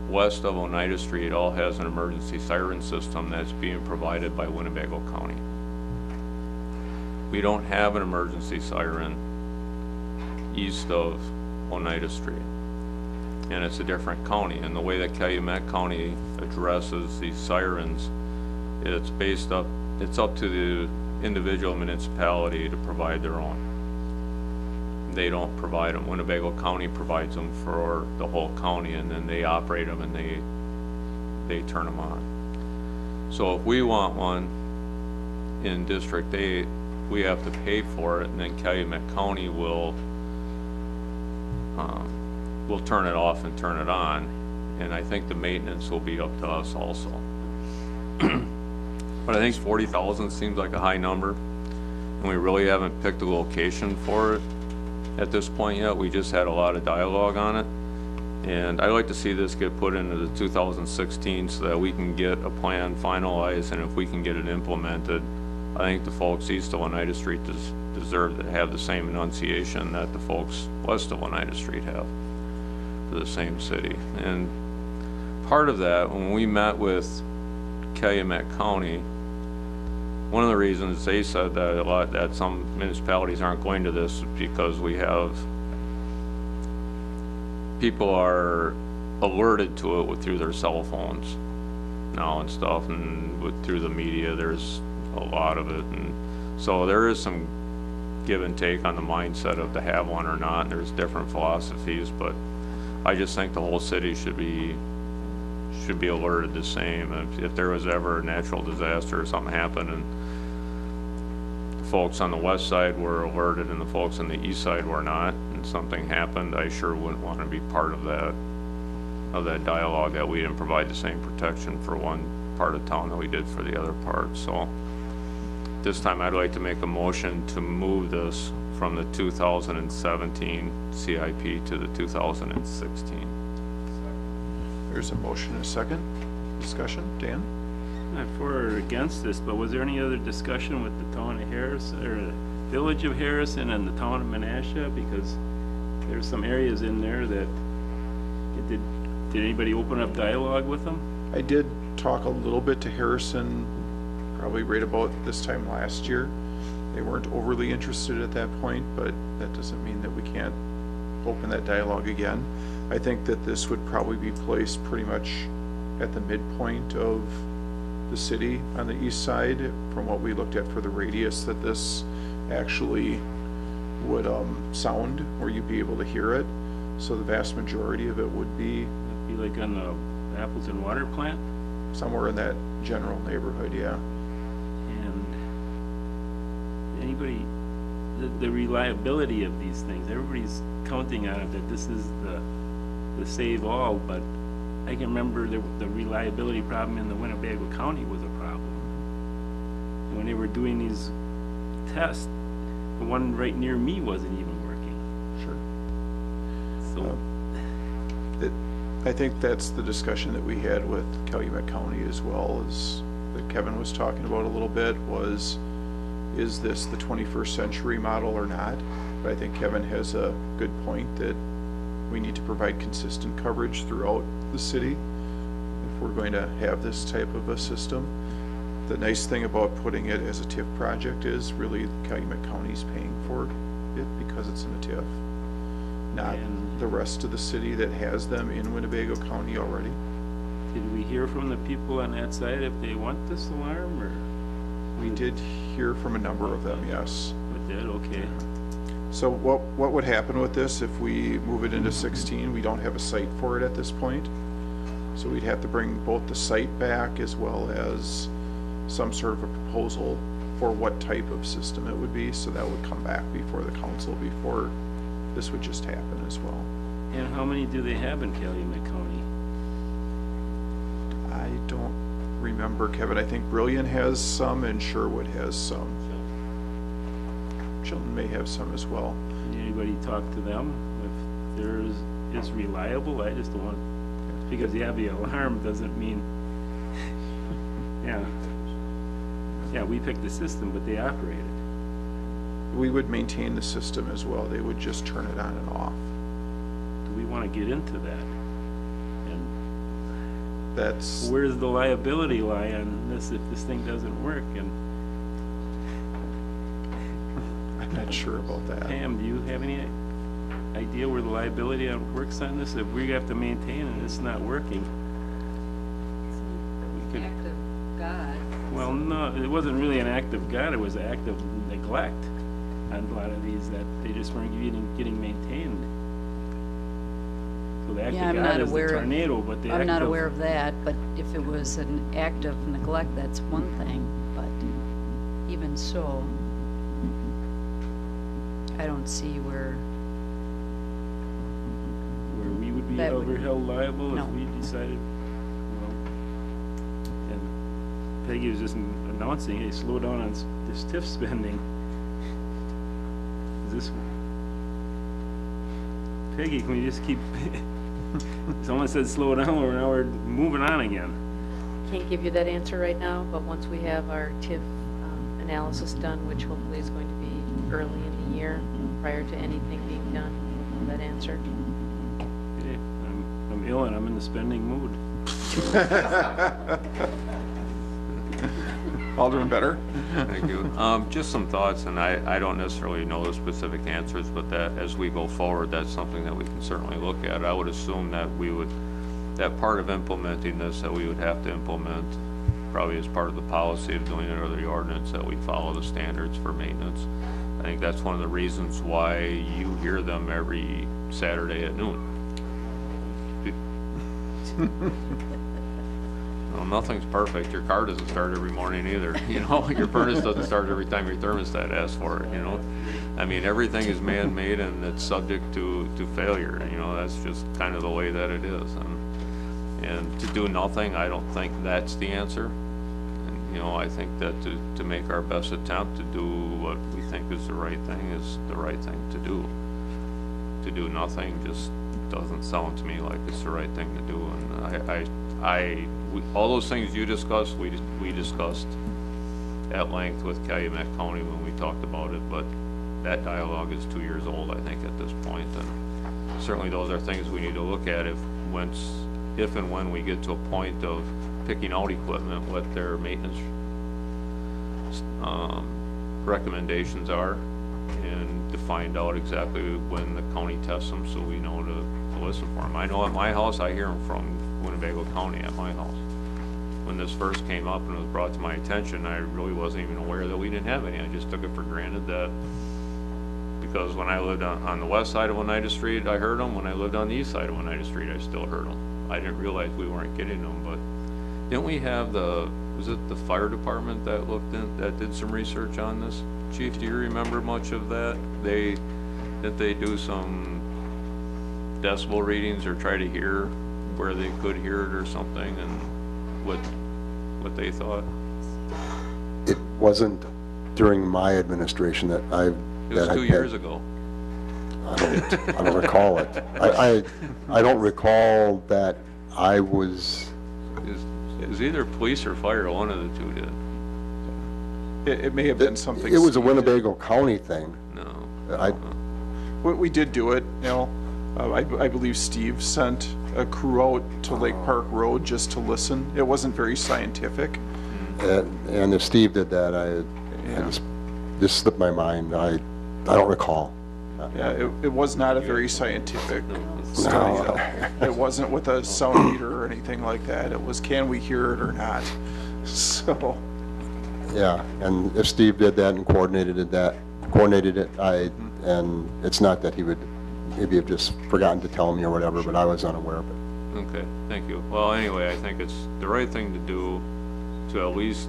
west of Oneida Street all has an emergency siren system that's being provided by Winnebago County. We don't have an emergency siren east of Oneida Street. And it's a different county. And the way that Calumet County addresses these sirens, it's up to the individual municipality to provide their own. They don't provide them. Winnebago County provides them for the whole county, and then they operate them and they turn them on. So if we want one in District 8, we have to pay for it, and then Calumet County will turn it off and turn it on, and I think the maintenance will be up to us also. But I think 40,000 seems like a high number, and we really haven't picked a location for it at this point yet. We just had a lot of dialogue on it, and I'd like to see this get put into the 2016 so that we can get a plan finalized, and if we can get it implemented, I think the folks east of Oneida Street deserve to have the same enunciation that the folks west of Oneida Street have for the same city. And part of that, when we met with Calumet County, one of the reasons they said that some municipalities aren't going to this is because we have people are alerted to it through their cell phones now and stuff, and through the media there's a lot of it, and so there is some give and take on the mindset of to have one or not. There's different philosophies, but I just think the whole city should be alerted the same. If there was ever a natural disaster or something happened and the folks on the west side were alerted and the folks on the east side were not, and something happened, I sure wouldn't want to be part of that dialogue that we didn't provide the same protection for one part of town that we did for the other part. So this time I'd like to make a motion to move this from the 2017 CIP to the 2016. There's a motion and a second. Discussion, Dan? Not for or against this, but was there any other discussion with the town of Harris, or the village of Harrison and the town of Menasha? Because there's some areas in there that, did anybody open up dialogue with them? I did talk a little bit to Harrison, probably right about this time last year. They weren't overly interested at that point, but that doesn't mean that we can't open that dialogue again. I think that this would probably be placed pretty much at the midpoint of the city on the east side, from what we looked at for the radius that this actually would sound, where you'd be able to hear it. So the vast majority of it would be Like on the Apples and Water plant? somewhere in that general neighborhood, yeah. And anybody, the reliability of these things, everybody's counting on it that this is the save all, but I can remember the reliability problem in the Winnebago County was a problem. When they were doing these tests, the one right near me wasn't even working. Sure. So I think that's the discussion that we had with Calumet County as well, as that Kevin was talking about a little bit, was, is this the 21st century model or not? But I think Kevin has a good point that we need to provide consistent coverage throughout the city if we're going to have this type of a system. The nice thing about putting it as a TIF project is really Calumet County's paying for it because it's in a TIF, not the rest of the city that has them in Winnebago County already. did we hear from the people on that side if they want this alarm, or? We did hear from a number of them, yes. We did, okay. So what would happen with this if we move it into 16? We don't have a site for it at this point. So we'd have to bring both the site back as well as some sort of a proposal for what type of system it would be. So that would come back before the council before this would just happen as well. And how many do they have in Calumet County? I don't remember, Kevin. I think Brilliant has some and Sherwood has some. Chilton may have some as well. Did anybody talk to them? If theirs is reliable, I just don't want, because you have the alarm doesn't mean, yeah, we picked the system, but they operate it. We would maintain the system as well. They would just turn it on and off. Do we want to get into that? And that's, Where's the liability lie on this if this thing doesn't work? And I'm not sure about that. Pam, do you have any idea where the liability works on this? If we have to maintain it, it's not working. We could, Act of God. well, no, it wasn't really an act of God. It was an act of neglect on a lot of these, that they just weren't getting maintained. So the act Yeah, of I'm God not is the aware of- tornado, but the act I'm not of... aware of that, but if it was an act of neglect, that's one thing, but even so, I don't see where, Where we would be That would- ever held liable No. if we decided, well, and Peggy was just announcing, hey, slow down on this TIF spending. Is this, Peggy, can we just keep, someone said slow down, now we're moving on again. Can't give you that answer right now, but once we have our TIF analysis done, which hopefully is going to be early in the year, prior to anything being done, we'll have that answered. Okay, I'm ill and I'm in the spending mood. Alderman Better? Thank you. Just some thoughts, and I don't necessarily know the specific answers, but that as we go forward, that's something that we can certainly look at. I would assume that that part of implementing this, that we would have to implement probably as part of the policy of doing it or the ordinance, that we follow the standards for maintenance. I think that's one of the reasons why you hear them every Saturday at noon. Well, nothing's perfect. Your car doesn't start every morning either. You know, your furnace doesn't start every time your thermostat asks for it, you know? I mean, everything is man-made and it's subject to failure. You know, that's just kind of the way that it is. And to do nothing, I don't think that's the answer. And, you know, I think that to make our best attempt to do what we think is the right thing is the right thing to do. To do nothing just doesn't sound to me like it's the right thing to do. And all those things you discussed, we discussed at length with Calumet County when we talked about it, but that dialogue is 2 years old, I think, at this point. And certainly those are things we need to look at if and when we get to a point of picking out equipment, what their maintenance recommendations are, and to find out exactly when the county tests them so we know to listen for them. I know at my house, I hear them from Winnebago County at my house. When this first came up and it was brought to my attention, I really wasn't even aware that we didn't have any. I just took it for granted that, because when I lived on the west side of Oneida Street, I heard them. When I lived on the east side of Oneida Street, I still heard them. I didn't realize we weren't getting them, but didn't we have was it the fire department that did some research on this? Chief, do you remember much of that? Did they do some decibel readings or try to hear where they could hear it or something, and what they thought? It wasn't during my administration that I... It was 2 years ago. I don't recall it. I don't recall that I was... It was either police or fire, one of the two did. It may have been something. It was a Steve Winnebago County thing. No. We did do it, you know. I believe Steve sent a crew out to Lake Park Road just to listen. It wasn't very scientific. And if Steve did that, this slipped my mind. I don't recall. Yeah, it was not a very scientific study. No. It wasn't with a sound meter or anything like that. It was, can we hear it or not? So. Yeah, and if Steve did that and coordinated it, and it's not that he would maybe have just forgotten to tell me or whatever, but I was unaware of it. Okay, thank you. Well, anyway, I think it's the right thing to do to at least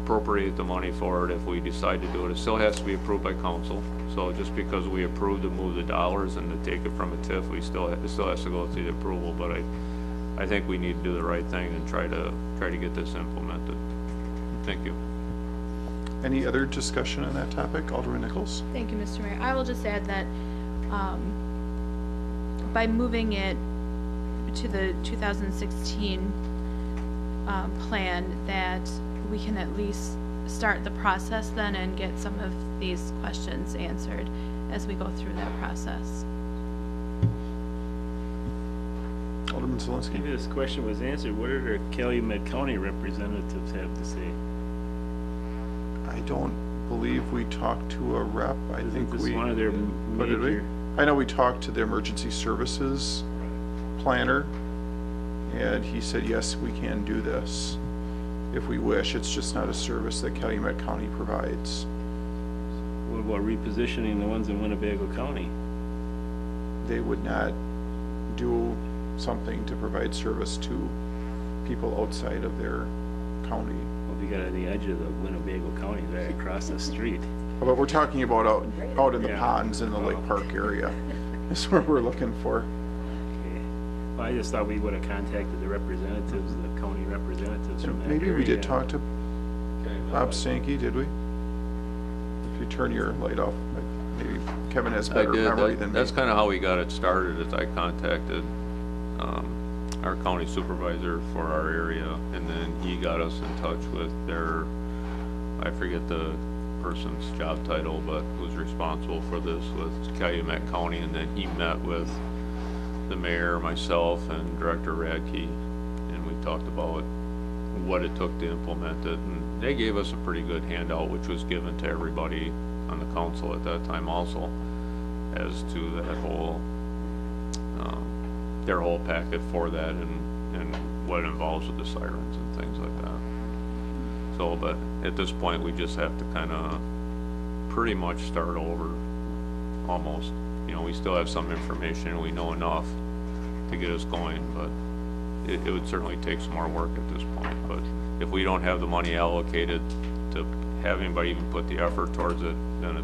appropriate the money for it if we decide to do it. It still has to be approved by council. So just because we approve to move the dollars and to take it from a TIF, it still has to go through the approval. But I think we need to do the right thing and try to get this implemented. Thank you. Any other discussion on that topic? Alderman Nichols? Thank you, Mr. Mayor. I will just add that by moving it to the 2016 plan, that we can at least start the process then and get some of these questions answered as we go through that process. Alderman Zelinski. Maybe this question was answered. What did our Calumet County representatives have to say? I don't believe we talked to a rep. I think This is we. one of their What did we? major. I know we talked to the emergency services planner, and he said, yes, we can do this if we wish. It's just not a service that Calumet County provides. What about repositioning the ones in Winnebago County? They would not do something to provide service to people outside of their county. Well, we got on the edge of the Winnebago County, right across the street. But we're talking about out in the Yeah. ponds in the Lake Park area. That's where we're looking for. Okay. Well, I just thought we would have contacted the representatives, the county representatives from that Maybe we did area. talk to Bob Stanky, did we? If you turn your light off, maybe Kevin has I better did. memory than me. That's kind of how we got it started, is I contacted our county supervisor for our area, and then he got us in touch with their, I forget the person's job title, but who's responsible for this with Calumet County, and then he met with the mayor, myself, and Director Radke, and we talked about what it took to implement it, and they gave us a pretty good handout, which was given to everybody on the council at that time also, as to that whole, their whole packet for that, and what it involves with the sirens and things like that. So, but at this point, we just have to kind of pretty much start over, almost. You know, we still have some information, and we know enough to get us going, but it would certainly take some more work at this point. But if we don't have the money allocated to have anybody even put the effort towards it, then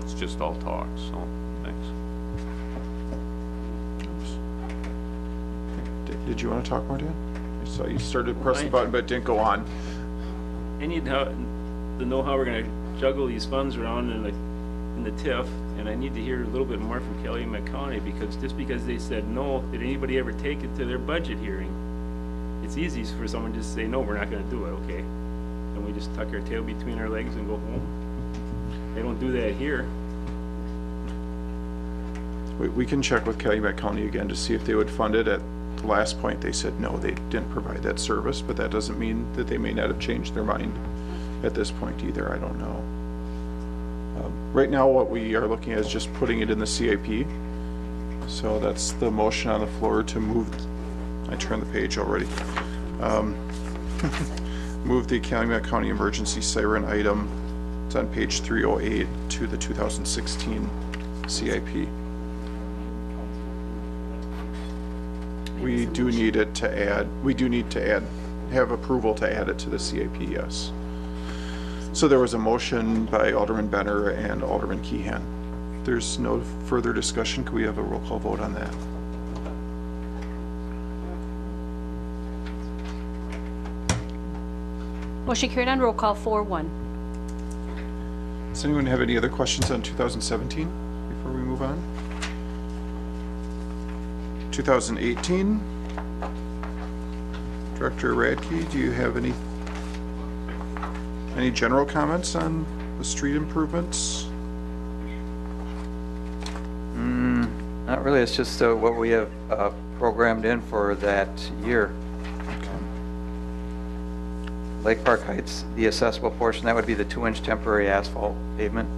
it's just all talk, so, thanks. Did you want to talk more, Dan? I saw you started pressing the button, but it didn't go on. I need to know how we're gonna juggle these funds around in the TIF, and I need to hear a little bit more from Calumet County, because just because they said no, did anybody ever take it to their budget hearing? It's easy for someone to just say, no, we're not gonna do it, okay? And we just tuck our tail between our legs and go home. They don't do that here. We can check with Calumet County again to see if they would fund it. At the last point, they said no, they didn't provide that service, but that doesn't mean that they may not have changed their mind at this point either. I don't know. Right now, what we are looking at is just putting it in the CIP. So that's the motion on the floor to move, I turned the page already. Move the Calumet County emergency siren item, it's on page 308, to the 2016 CIP. We do need it to add, have approval to add it to the CIP, yes. So there was a motion by Alderman Benner and Alderman Keehan. If there's no further discussion, could we have a roll call vote on that? Motion carried on roll call 4-1. Does anyone have any other questions on 2017 before we move on? 2018? Director Radke, do you have any general comments on the street improvements? Not really, it's just what we have programmed in for that year. Lake Park Heights, the accessible portion, that would be the 2-inch temporary asphalt pavement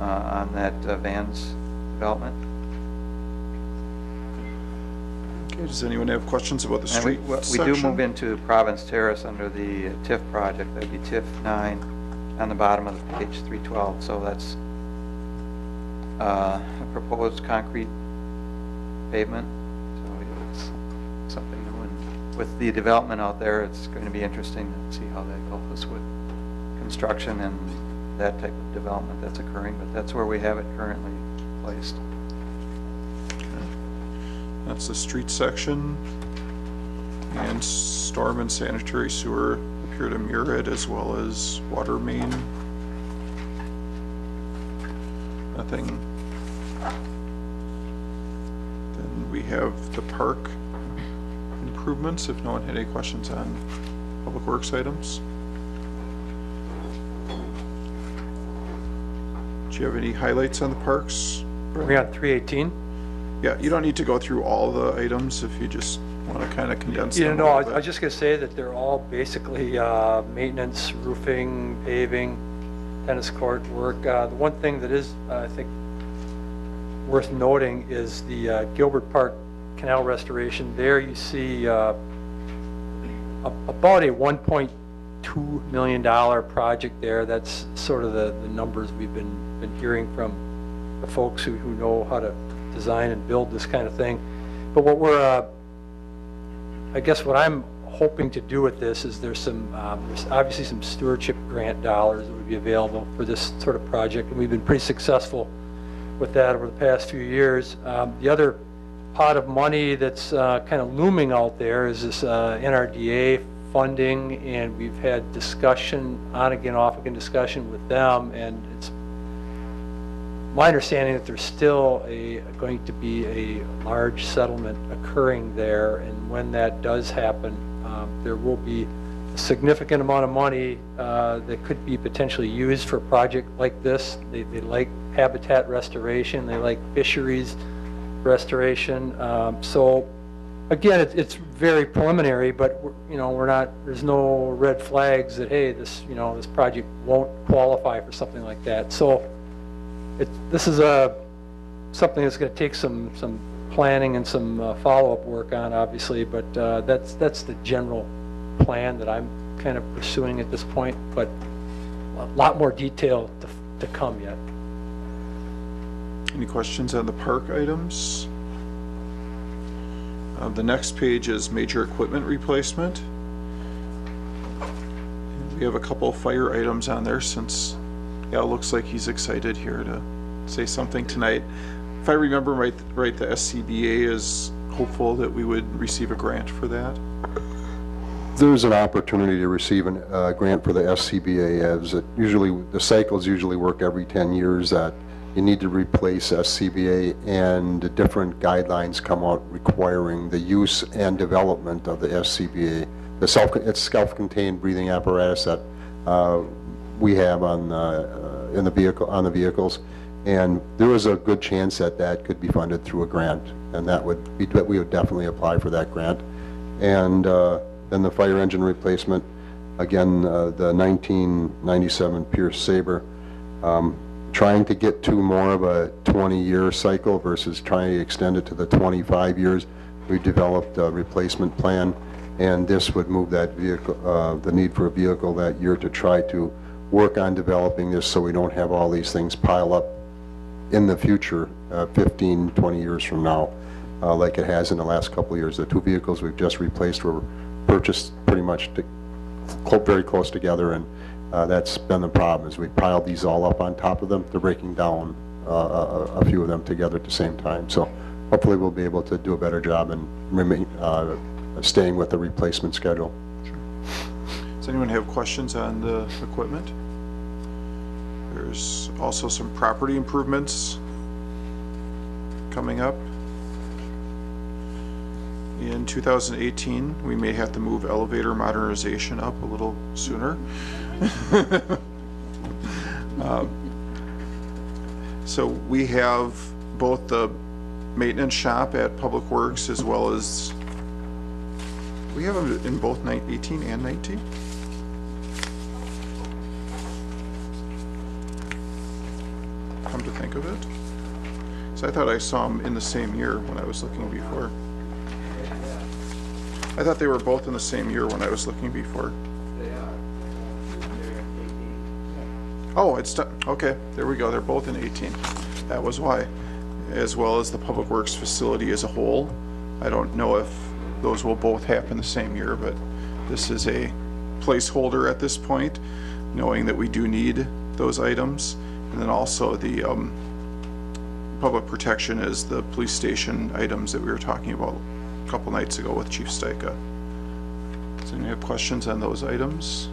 on that Vans development. Okay, does anyone have questions about the And street we section? do move into Providence Terrace under the TIF project. That'd be TIF 9 on the bottom of the page, 312. So that's a proposed concrete pavement. So it's something new. And with the development out there, it's going to be interesting to see how that helps us with construction and that type of development that's occurring. But that's where we have it currently placed. That's the street section, and storm and sanitary sewer appear to mirror it, as well as water main. Nothing. Then we have the park improvements, if no one had any questions on public works items. Do you have any highlights on the parks? We got 318. Yeah, you don't need to go through all the items if you just want to kind of condense You them. know, a I little was bit. just gonna say that they're all basically maintenance, roofing, paving, tennis court work. The one thing that is, I think, worth noting is the Gilbert Park Canal restoration. There you see about a $1.2 million project there. That's sort of the numbers we've been hearing from the folks who know how to design and build this kind of thing. But what we're, I guess what I'm hoping to do with this is there's obviously some stewardship grant dollars that would be available for this sort of project, and we've been pretty successful with that over the past few years. The other pot of money that's kind of looming out there is this NRDA funding, and we've had discussion, on again, off again discussion with them, and it's my understanding that there's still going to be a large settlement occurring there, and when that does happen, there will be a significant amount of money that could be potentially used for a project like this. They like habitat restoration, they like fisheries restoration. So again, it's very preliminary, but we're not. There's no red flags that hey, this project won't qualify for something like that. So this is something that's going to take some planning and some follow-up work on, obviously. But that's the general plan that I'm kind of pursuing at this point. But a lot more detail to come yet. Any questions on the park items? The next page is major equipment replacement. We have a couple of fire items on there since, yeah, it looks like he's excited here to say something tonight. If I remember right, the SCBA is hopeful that we would receive a grant for that. There's an opportunity to receive a grant for the SCBA, as the cycles usually work every 10 years that you need to replace SCBA, and the different guidelines come out requiring the use and development of the SCBA. It's self-contained breathing apparatus that we have on the vehicles, and there is a good chance that could be funded through a grant, and we would definitely apply for that grant. And then the fire engine replacement, again, the 1997 Pierce Sabre. Trying to get to more of a 20-year cycle versus trying to extend it to the 25 years. We developed a replacement plan, and this would move that vehicle, the need for a vehicle that year, to try to work on developing this so we don't have all these things pile up in the future, 15, 20 years from now, like it has in the last couple of years. The two vehicles we've just replaced were purchased pretty much very close together, and that's been the problem, is we piled these all up on top of them. They're breaking down a few of them together at the same time. So hopefully we'll be able to do a better job and remain staying with the replacement schedule. Sure. Does anyone have questions on the equipment? There's also some property improvements coming up. In 2018, we may have to move elevator modernization up a little sooner. So we have both the maintenance shop at Public Works, as well as, we have them in both 18 and 19. Come to think of it. So I thought I saw them in the same year when I was looking before. I thought they were both in the same year when I was looking before. Oh, it's okay. There we go. They're both in 18. That was why. As well as the Public Works facility as a whole. I don't know if those will both happen the same year, but this is a placeholder at this point, knowing that we do need those items. And then also the public protection is the police station items that we were talking about a couple nights ago with Chief Styka. Does anyone have questions on those items?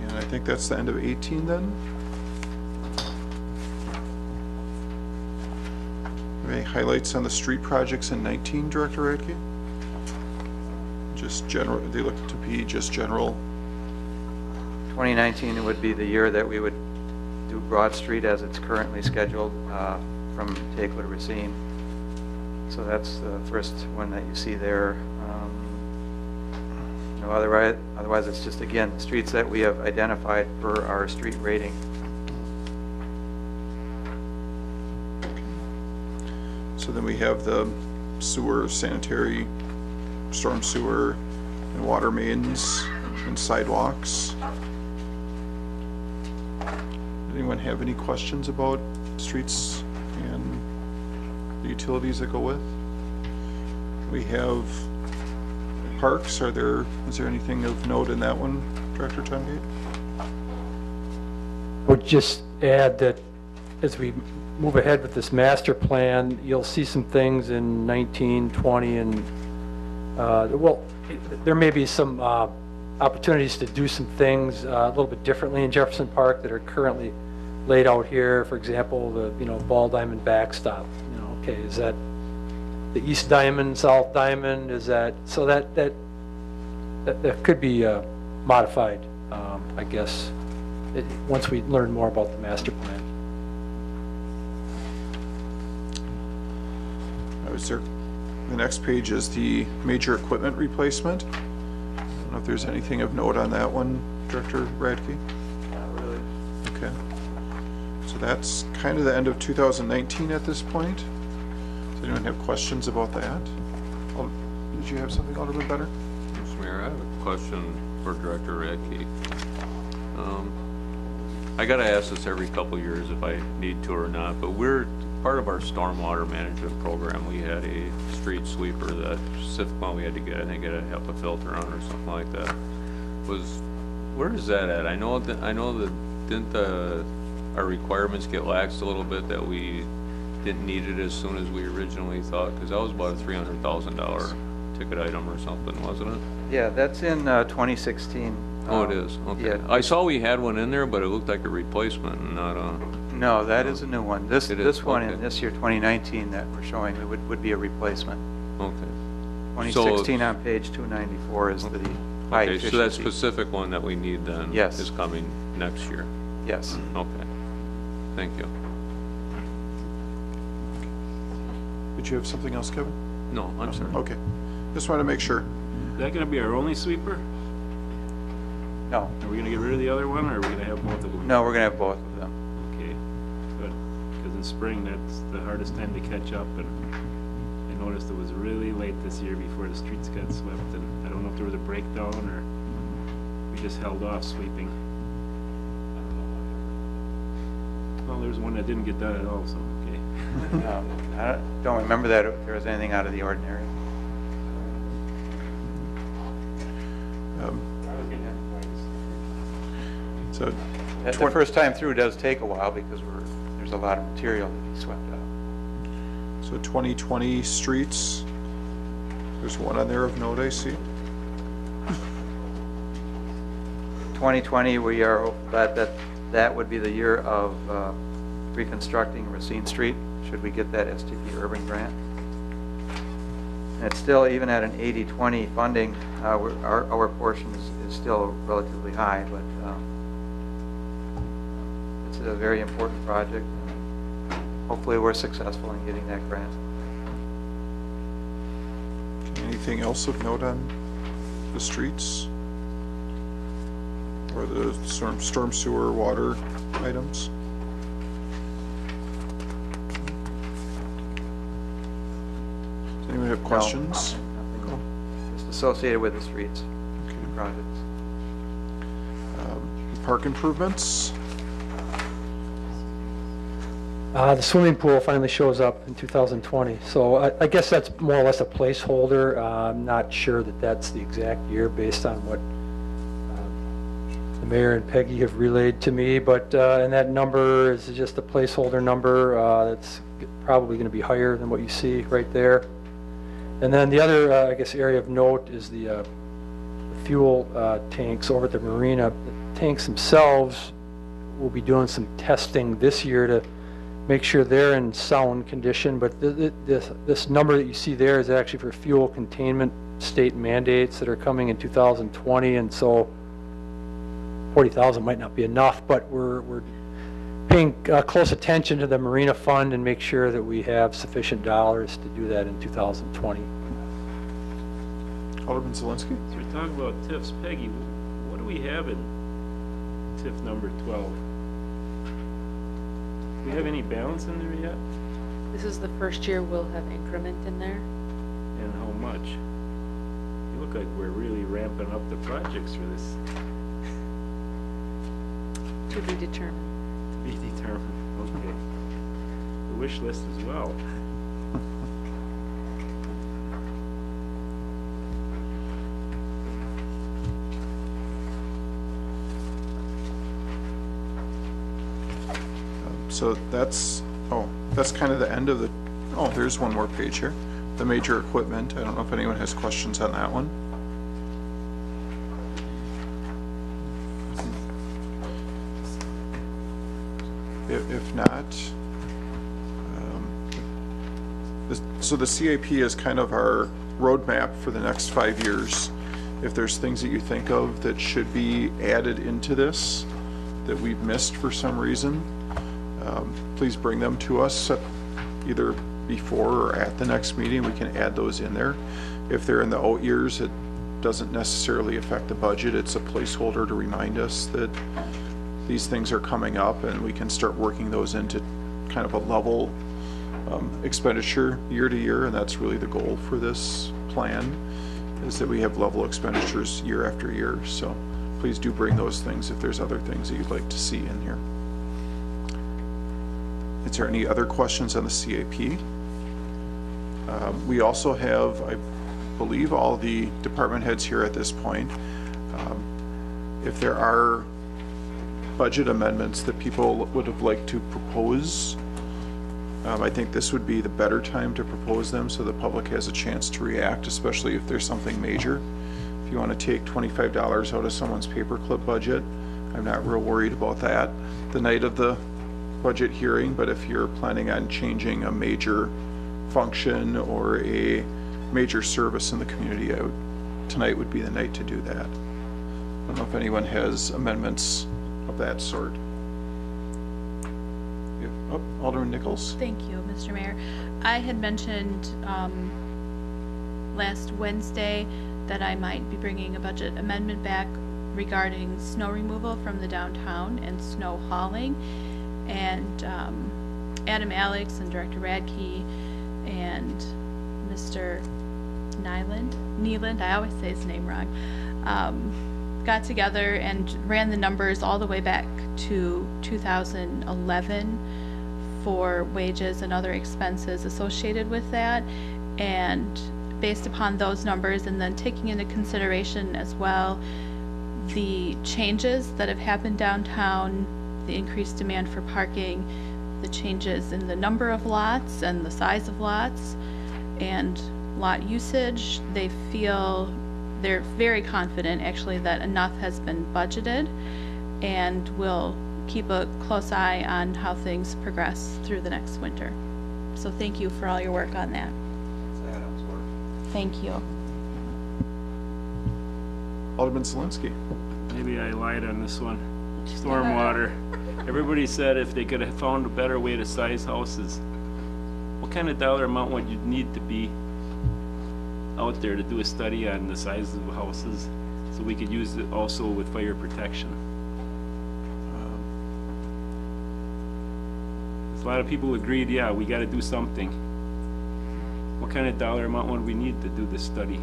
And I think that's the end of 18 then. Any highlights on the street projects in 19, Director Radke? Just general, they look to be just general. 2019 would be the year that we would do Broad Street as it's currently scheduled from Taco to Racine. So that's the first one that you see there. No, otherwise it's just, again, the streets that we have identified per our street rating. So then we have the sewer, sanitary, storm sewer, and water mains, and sidewalks. Anyone have any questions about streets and the utilities that go with? We have parks. Is there anything of note in that one, Director Tungate? Would just add that as we move ahead with this master plan, you'll see some things in 19, 20, and well, there may be some opportunities to do some things a little bit differently in Jefferson Park that are currently laid out here. For example, the ball diamond backstop. Okay, is that the east diamond, south diamond? Is that so that could be modified, I guess, once we learn more about the master plan. The next page is the major equipment replacement. I don't know if there's anything of note on that one, Director Radke? Not really. Okay. So that's kind of the end of 2019 at this point. Does anyone have questions about that? Did you have something, Alderman Benner? Mr. Mayor, I have a question for Director Radke. I gotta ask this every couple years if I need to or not, but part of our stormwater management program, we had a street sweeper that we had to get, I think it had a HEPA filter on or something like that. Where is that at? I know that didn't our requirements get laxed a little bit, that we didn't need it as soon as we originally thought? Because that was about a $300,000 ticket item or something, wasn't it? Yeah, that's in 2016. Oh, it is? Okay. Yeah. I saw we had one in there, but it looked like a replacement and not a... No, that is a new one. This one okay. in this year, 2019, that we're showing, it would be a replacement. Okay. 2016 on page 294 is the high efficiency. So that specific one that we need then Yes. is coming next year? Yes. Okay. Thank you. Did you have something else, Kevin? No, I'm sorry. Okay. Just wanted to make sure. Is that gonna be our only sweeper? No. Are we gonna get rid of the other one, or are we gonna have both of them? No, we're going to have both of them. Okay, good. Because in spring, that's the hardest time to catch up, and I noticed it was really late this year before the streets got swept, and I don't know if there was a breakdown or we just held off sweeping. Well, there's one that didn't get done at all, so, okay. I don't remember that there was anything out of the ordinary. So The first time through does take a while because there's a lot of material to be swept out. So 2020 streets, there's one on there of note, I see. 2020, we are glad that would be the year of reconstructing Racine Street, should we get that STP urban grant. And it's still, even at an 80-20 funding, our portion is still relatively high, but it's a very important project, and hopefully we're successful in getting that grant. Anything else of note on the streets? Or the storm sewer water items? Does anyone have questions? No, nothing. Just associated with the streets projects. Park improvements? The swimming pool finally shows up in 2020, so I guess that's more or less a placeholder. I'm not sure that that's the exact year based on what the mayor and Peggy have relayed to me, but and that number is just a placeholder number. That's probably going to be higher than what you see right there. And then the other, I guess, area of note is the fuel tanks over at the marina. The tanks themselves, will be doing some testing this year to make sure they're in sound condition, but this number that you see there is actually for fuel containment state mandates that are coming in 2020, and so 40,000 might not be enough, but we're paying close attention to the Marina Fund and make sure that we have sufficient dollars to do that in 2020. Alderman Zelinski? So we're talking about TIFs. Peggy, what do we have in TIF number 12? Do we have any balance in there yet? This is the first year we'll have increment in there. And how much? You look like we're really ramping up the projects for this. To be determined. To be determined, okay. The wish list as well. So that's kind of the end of the, oh, there's one more page here. The major equipment. I don't know if anyone has questions on that one. If not, so the CAP is kind of our roadmap for the next 5 years. If there's things that you think of that should be added into this that we've missed for some reason, please bring them to us either before or at the next meeting. We can add those in there. If they're in the out years, it doesn't necessarily affect the budget. It's a placeholder to remind us that these things are coming up, and we can start working those into kind of a level expenditure year to year, and that's really the goal for this plan, is that we have level expenditures year after year. So please do bring those things if there's other things that you'd like to see in here. Is there any other questions on the CAP? We also have, I believe, all the department heads here at this point. If there are budget amendments that people would have liked to propose, I think this would be the better time to propose them so the public has a chance to react, especially if there's something major. If you want to take $25 out of someone's paperclip budget, I'm not real worried about that the night of the budget hearing, but if you're planning on changing a major function or a major service in the community, tonight would be the night to do that. I don't know if anyone has amendments of that sort. Oh, Alderman Nichols. Thank you, Mr. Mayor. I had mentioned last Wednesday that I might be bringing a budget amendment back regarding snow removal from the downtown and snow hauling. And Adam Alex and Director Radke and Mr. Neeland, I always say his name wrong, got together and ran the numbers all the way back to 2011 for wages and other expenses associated with that. And based upon those numbers, and then taking into consideration as well the changes that have happened downtown, the increased demand for parking, the changes in the number of lots and the size of lots, and lot usage, they feel, they're very confident actually that enough has been budgeted, and will keep a close eye on how things progress through the next winter. So thank you for all your work on that. Thank you. Alderman Zelinski. Maybe I lied on this one. Stormwater. Everybody said if they could have found a better way to size houses. What kind of dollar amount would you need to be out there to do a study on the size of houses so we could use it also with fire protection? A lot of people agreed, yeah, we got to do something. What kind of dollar amount would we need to do this study?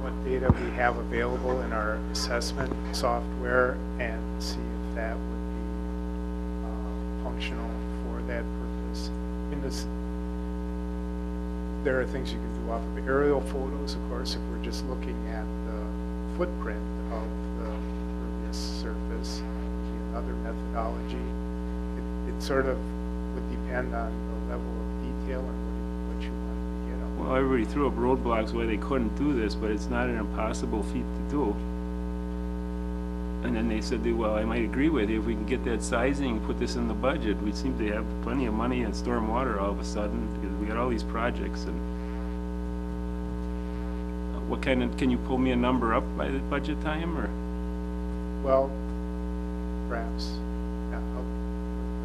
What data we have available in our assessment software and see if that would be functional for that purpose. In this, there are things you can do off of aerial photos, of course, if we're just looking at the footprint of the impervious surface. Another methodology. It sort of would depend on the level of detail and what you want to get on. Well, everybody threw up roadblocks why they couldn't do this, but it's not an impossible feat to do. And then they said, well, I might agree with you, if we can get that sizing, put this in the budget, we seem to have plenty of money in stormwater all of a sudden, because we got all these projects, and what kind of, can you pull me a number up by the budget time, or? Well, perhaps, yeah,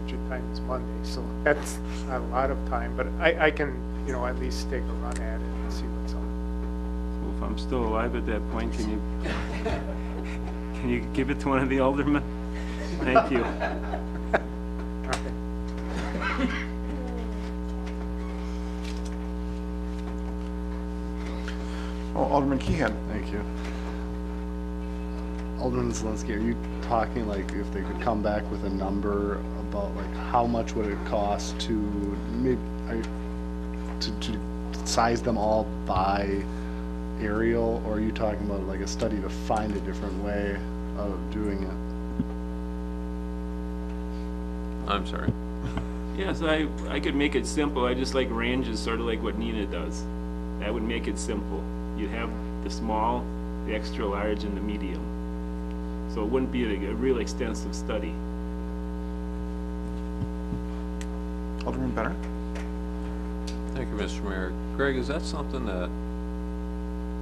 budget time is Monday, so that's not a lot of time, but I can, you know, at least take a run at it and see what's up. Well, if I'm still alive at that point, can you give it to one of the aldermen? Thank you. Oh, Alderman Keehan. Thank you. Alderman Zelinski, are you talking like if they could come back with a number about like how much would it cost to maybe to size them all by aerial, or are you talking about like a study to find a different way of doing it? I'm sorry. Yes, I could make it simple. I just like ranges, sort of like what Nina does. That would make it simple. You have the small, the extra large, and the medium. So it wouldn't be a real extensive study. Alderman Benner? Thank you, Mr. Mayor. Greg, is that something that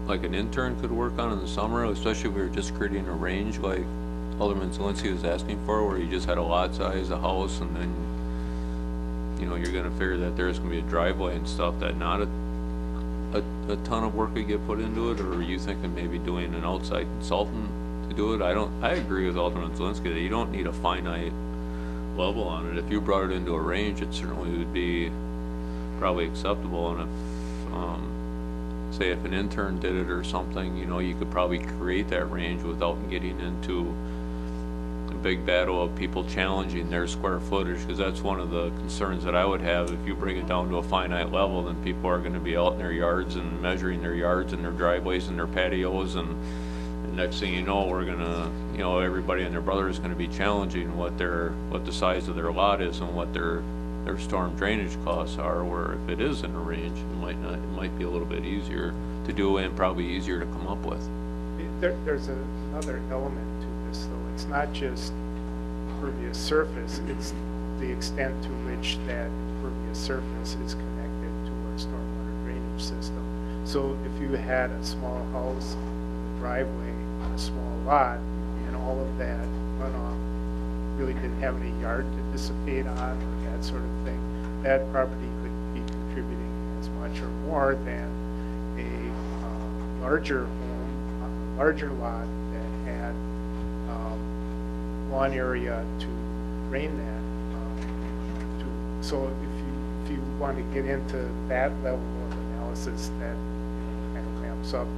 like an intern could work on in the summer, especially if we were just creating a range like Alderman Zelinski was asking for, where you just had a lot size, a house, and then, you know, you're gonna figure that there's gonna be a driveway and stuff, that not a ton of work would get put into it, or are you thinking maybe doing an outside consultant to do it? I agree with Alderman Zelinski that you don't need a finite level on it. If you brought it into a range, it certainly would be probably acceptable, and if say if an intern did it or something, you know, you could probably create that range without getting into a big battle of people challenging their square footage, because that's one of the concerns that I would have. If you bring it down to a finite level, then people are going to be out in their yards and measuring their yards and their driveways and their patios, and next thing you know, we're gonna, you know, everybody and their brother is going to be challenging what the size of their lot is and what their storm drainage costs are. Where if it is in a range, it might be a little bit easier to do and probably easier to come up with. There's another element to this, though. It's not just impervious surface, it's the extent to which that impervious surface is connected to our stormwater drainage system. So if you had a small house, a driveway, on a small lot, and all of that runoff really didn't have any yard to dissipate on, or that sort of thing, that property could be contributing as much or more than a larger home, a larger lot that had lawn area to drain that. So if you want to get into that level of analysis, that kind of ramps up the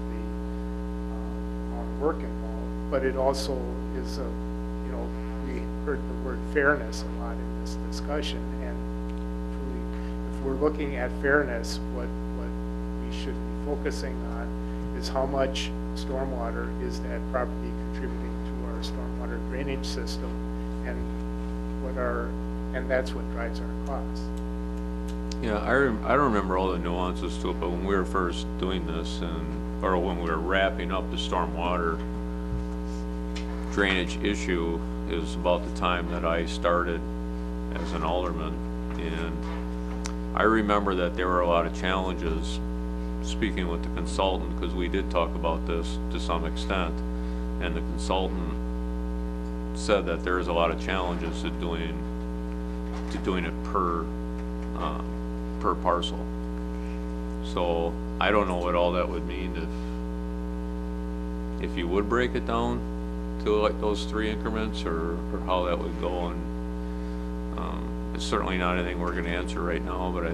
amount of work involved. But it also is a, you know, we heard the word fairness a lot in this discussion, and truly, if we're looking at fairness, what we should be focusing on is how much stormwater is that property contributing to our stormwater drainage system, and that's what drives our costs. Yeah, I don't remember all the nuances to it, but when we were first doing this, or when we were wrapping up the stormwater drainage issue, is about the time that I started as an alderman, and I remember that there were a lot of challenges speaking with the consultant, because we did talk about this to some extent, and the consultant said that there's a lot of challenges to doing it per parcel. So I don't know what all that would mean if you would break it down to like those 3 increments, or how that would go, and it's certainly not anything we're going to answer right now, but I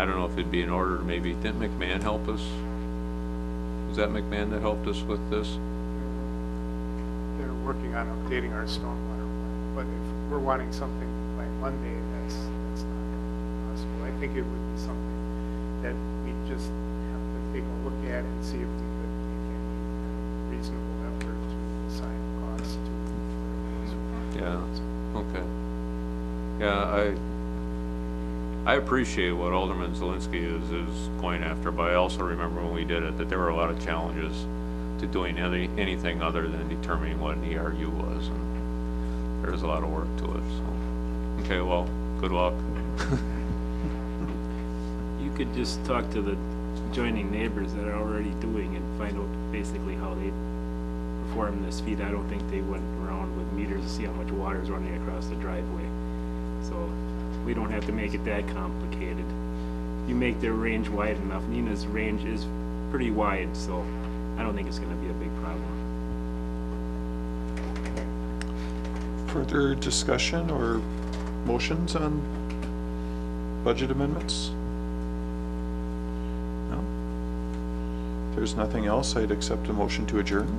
don't know if it'd be in order to maybe, didn't McMahon help us? Was that McMahon that helped us with this? They're working on updating our stormwater plan, but if we're wanting something by Monday, that's not possible. I think it would be something that we just have to take a look at and see if we could make any reasonable effort to assign costs to those. Yeah, okay. Yeah, I appreciate what Alderman Zelinski is going after, but I also remember when we did it that there were a lot of challenges to doing anything other than determining what an ERU was, and there was a lot of work to it. So, okay, well, good luck. You could just talk to the adjoining neighbors that are already doing and find out basically how they perform this feed. I don't think they went around with meters to see how much water is running across the driveway. So we don't have to make it that complicated. You make their range wide enough. Nina's range is pretty wide, so I don't think it's gonna be a big problem. Further discussion or motions on budget amendments? No? If there's nothing else, I'd accept a motion to adjourn.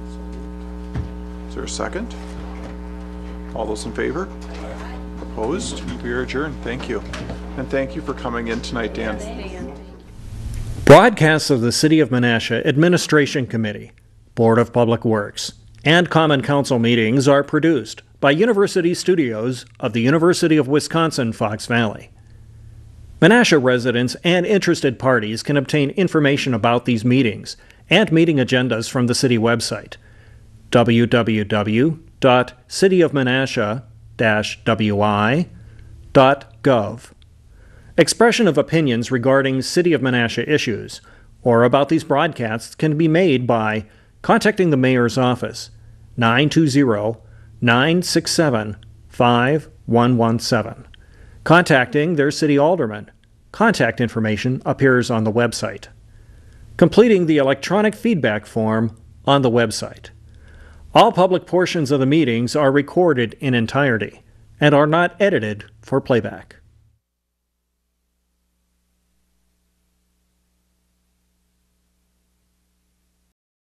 Is there a second? All those in favor? Opposed? We are adjourned. Thank you. And thank you for coming in tonight, Dan. Broadcasts of the City of Menasha Administration Committee, Board of Public Works, and Common Council meetings are produced by University Studios of the University of Wisconsin-Fox Valley. Menasha residents and interested parties can obtain information about these meetings and meeting agendas from the city website, www.cityofmenasha-wi.gov. Expression of opinions regarding City of Menasha issues or about these broadcasts can be made by contacting the Mayor's Office, 920-967-5117. Contacting their City Alderman. Contact information appears on the website. Completing the electronic feedback form on the website. All public portions of the meetings are recorded in entirety and are not edited for playback.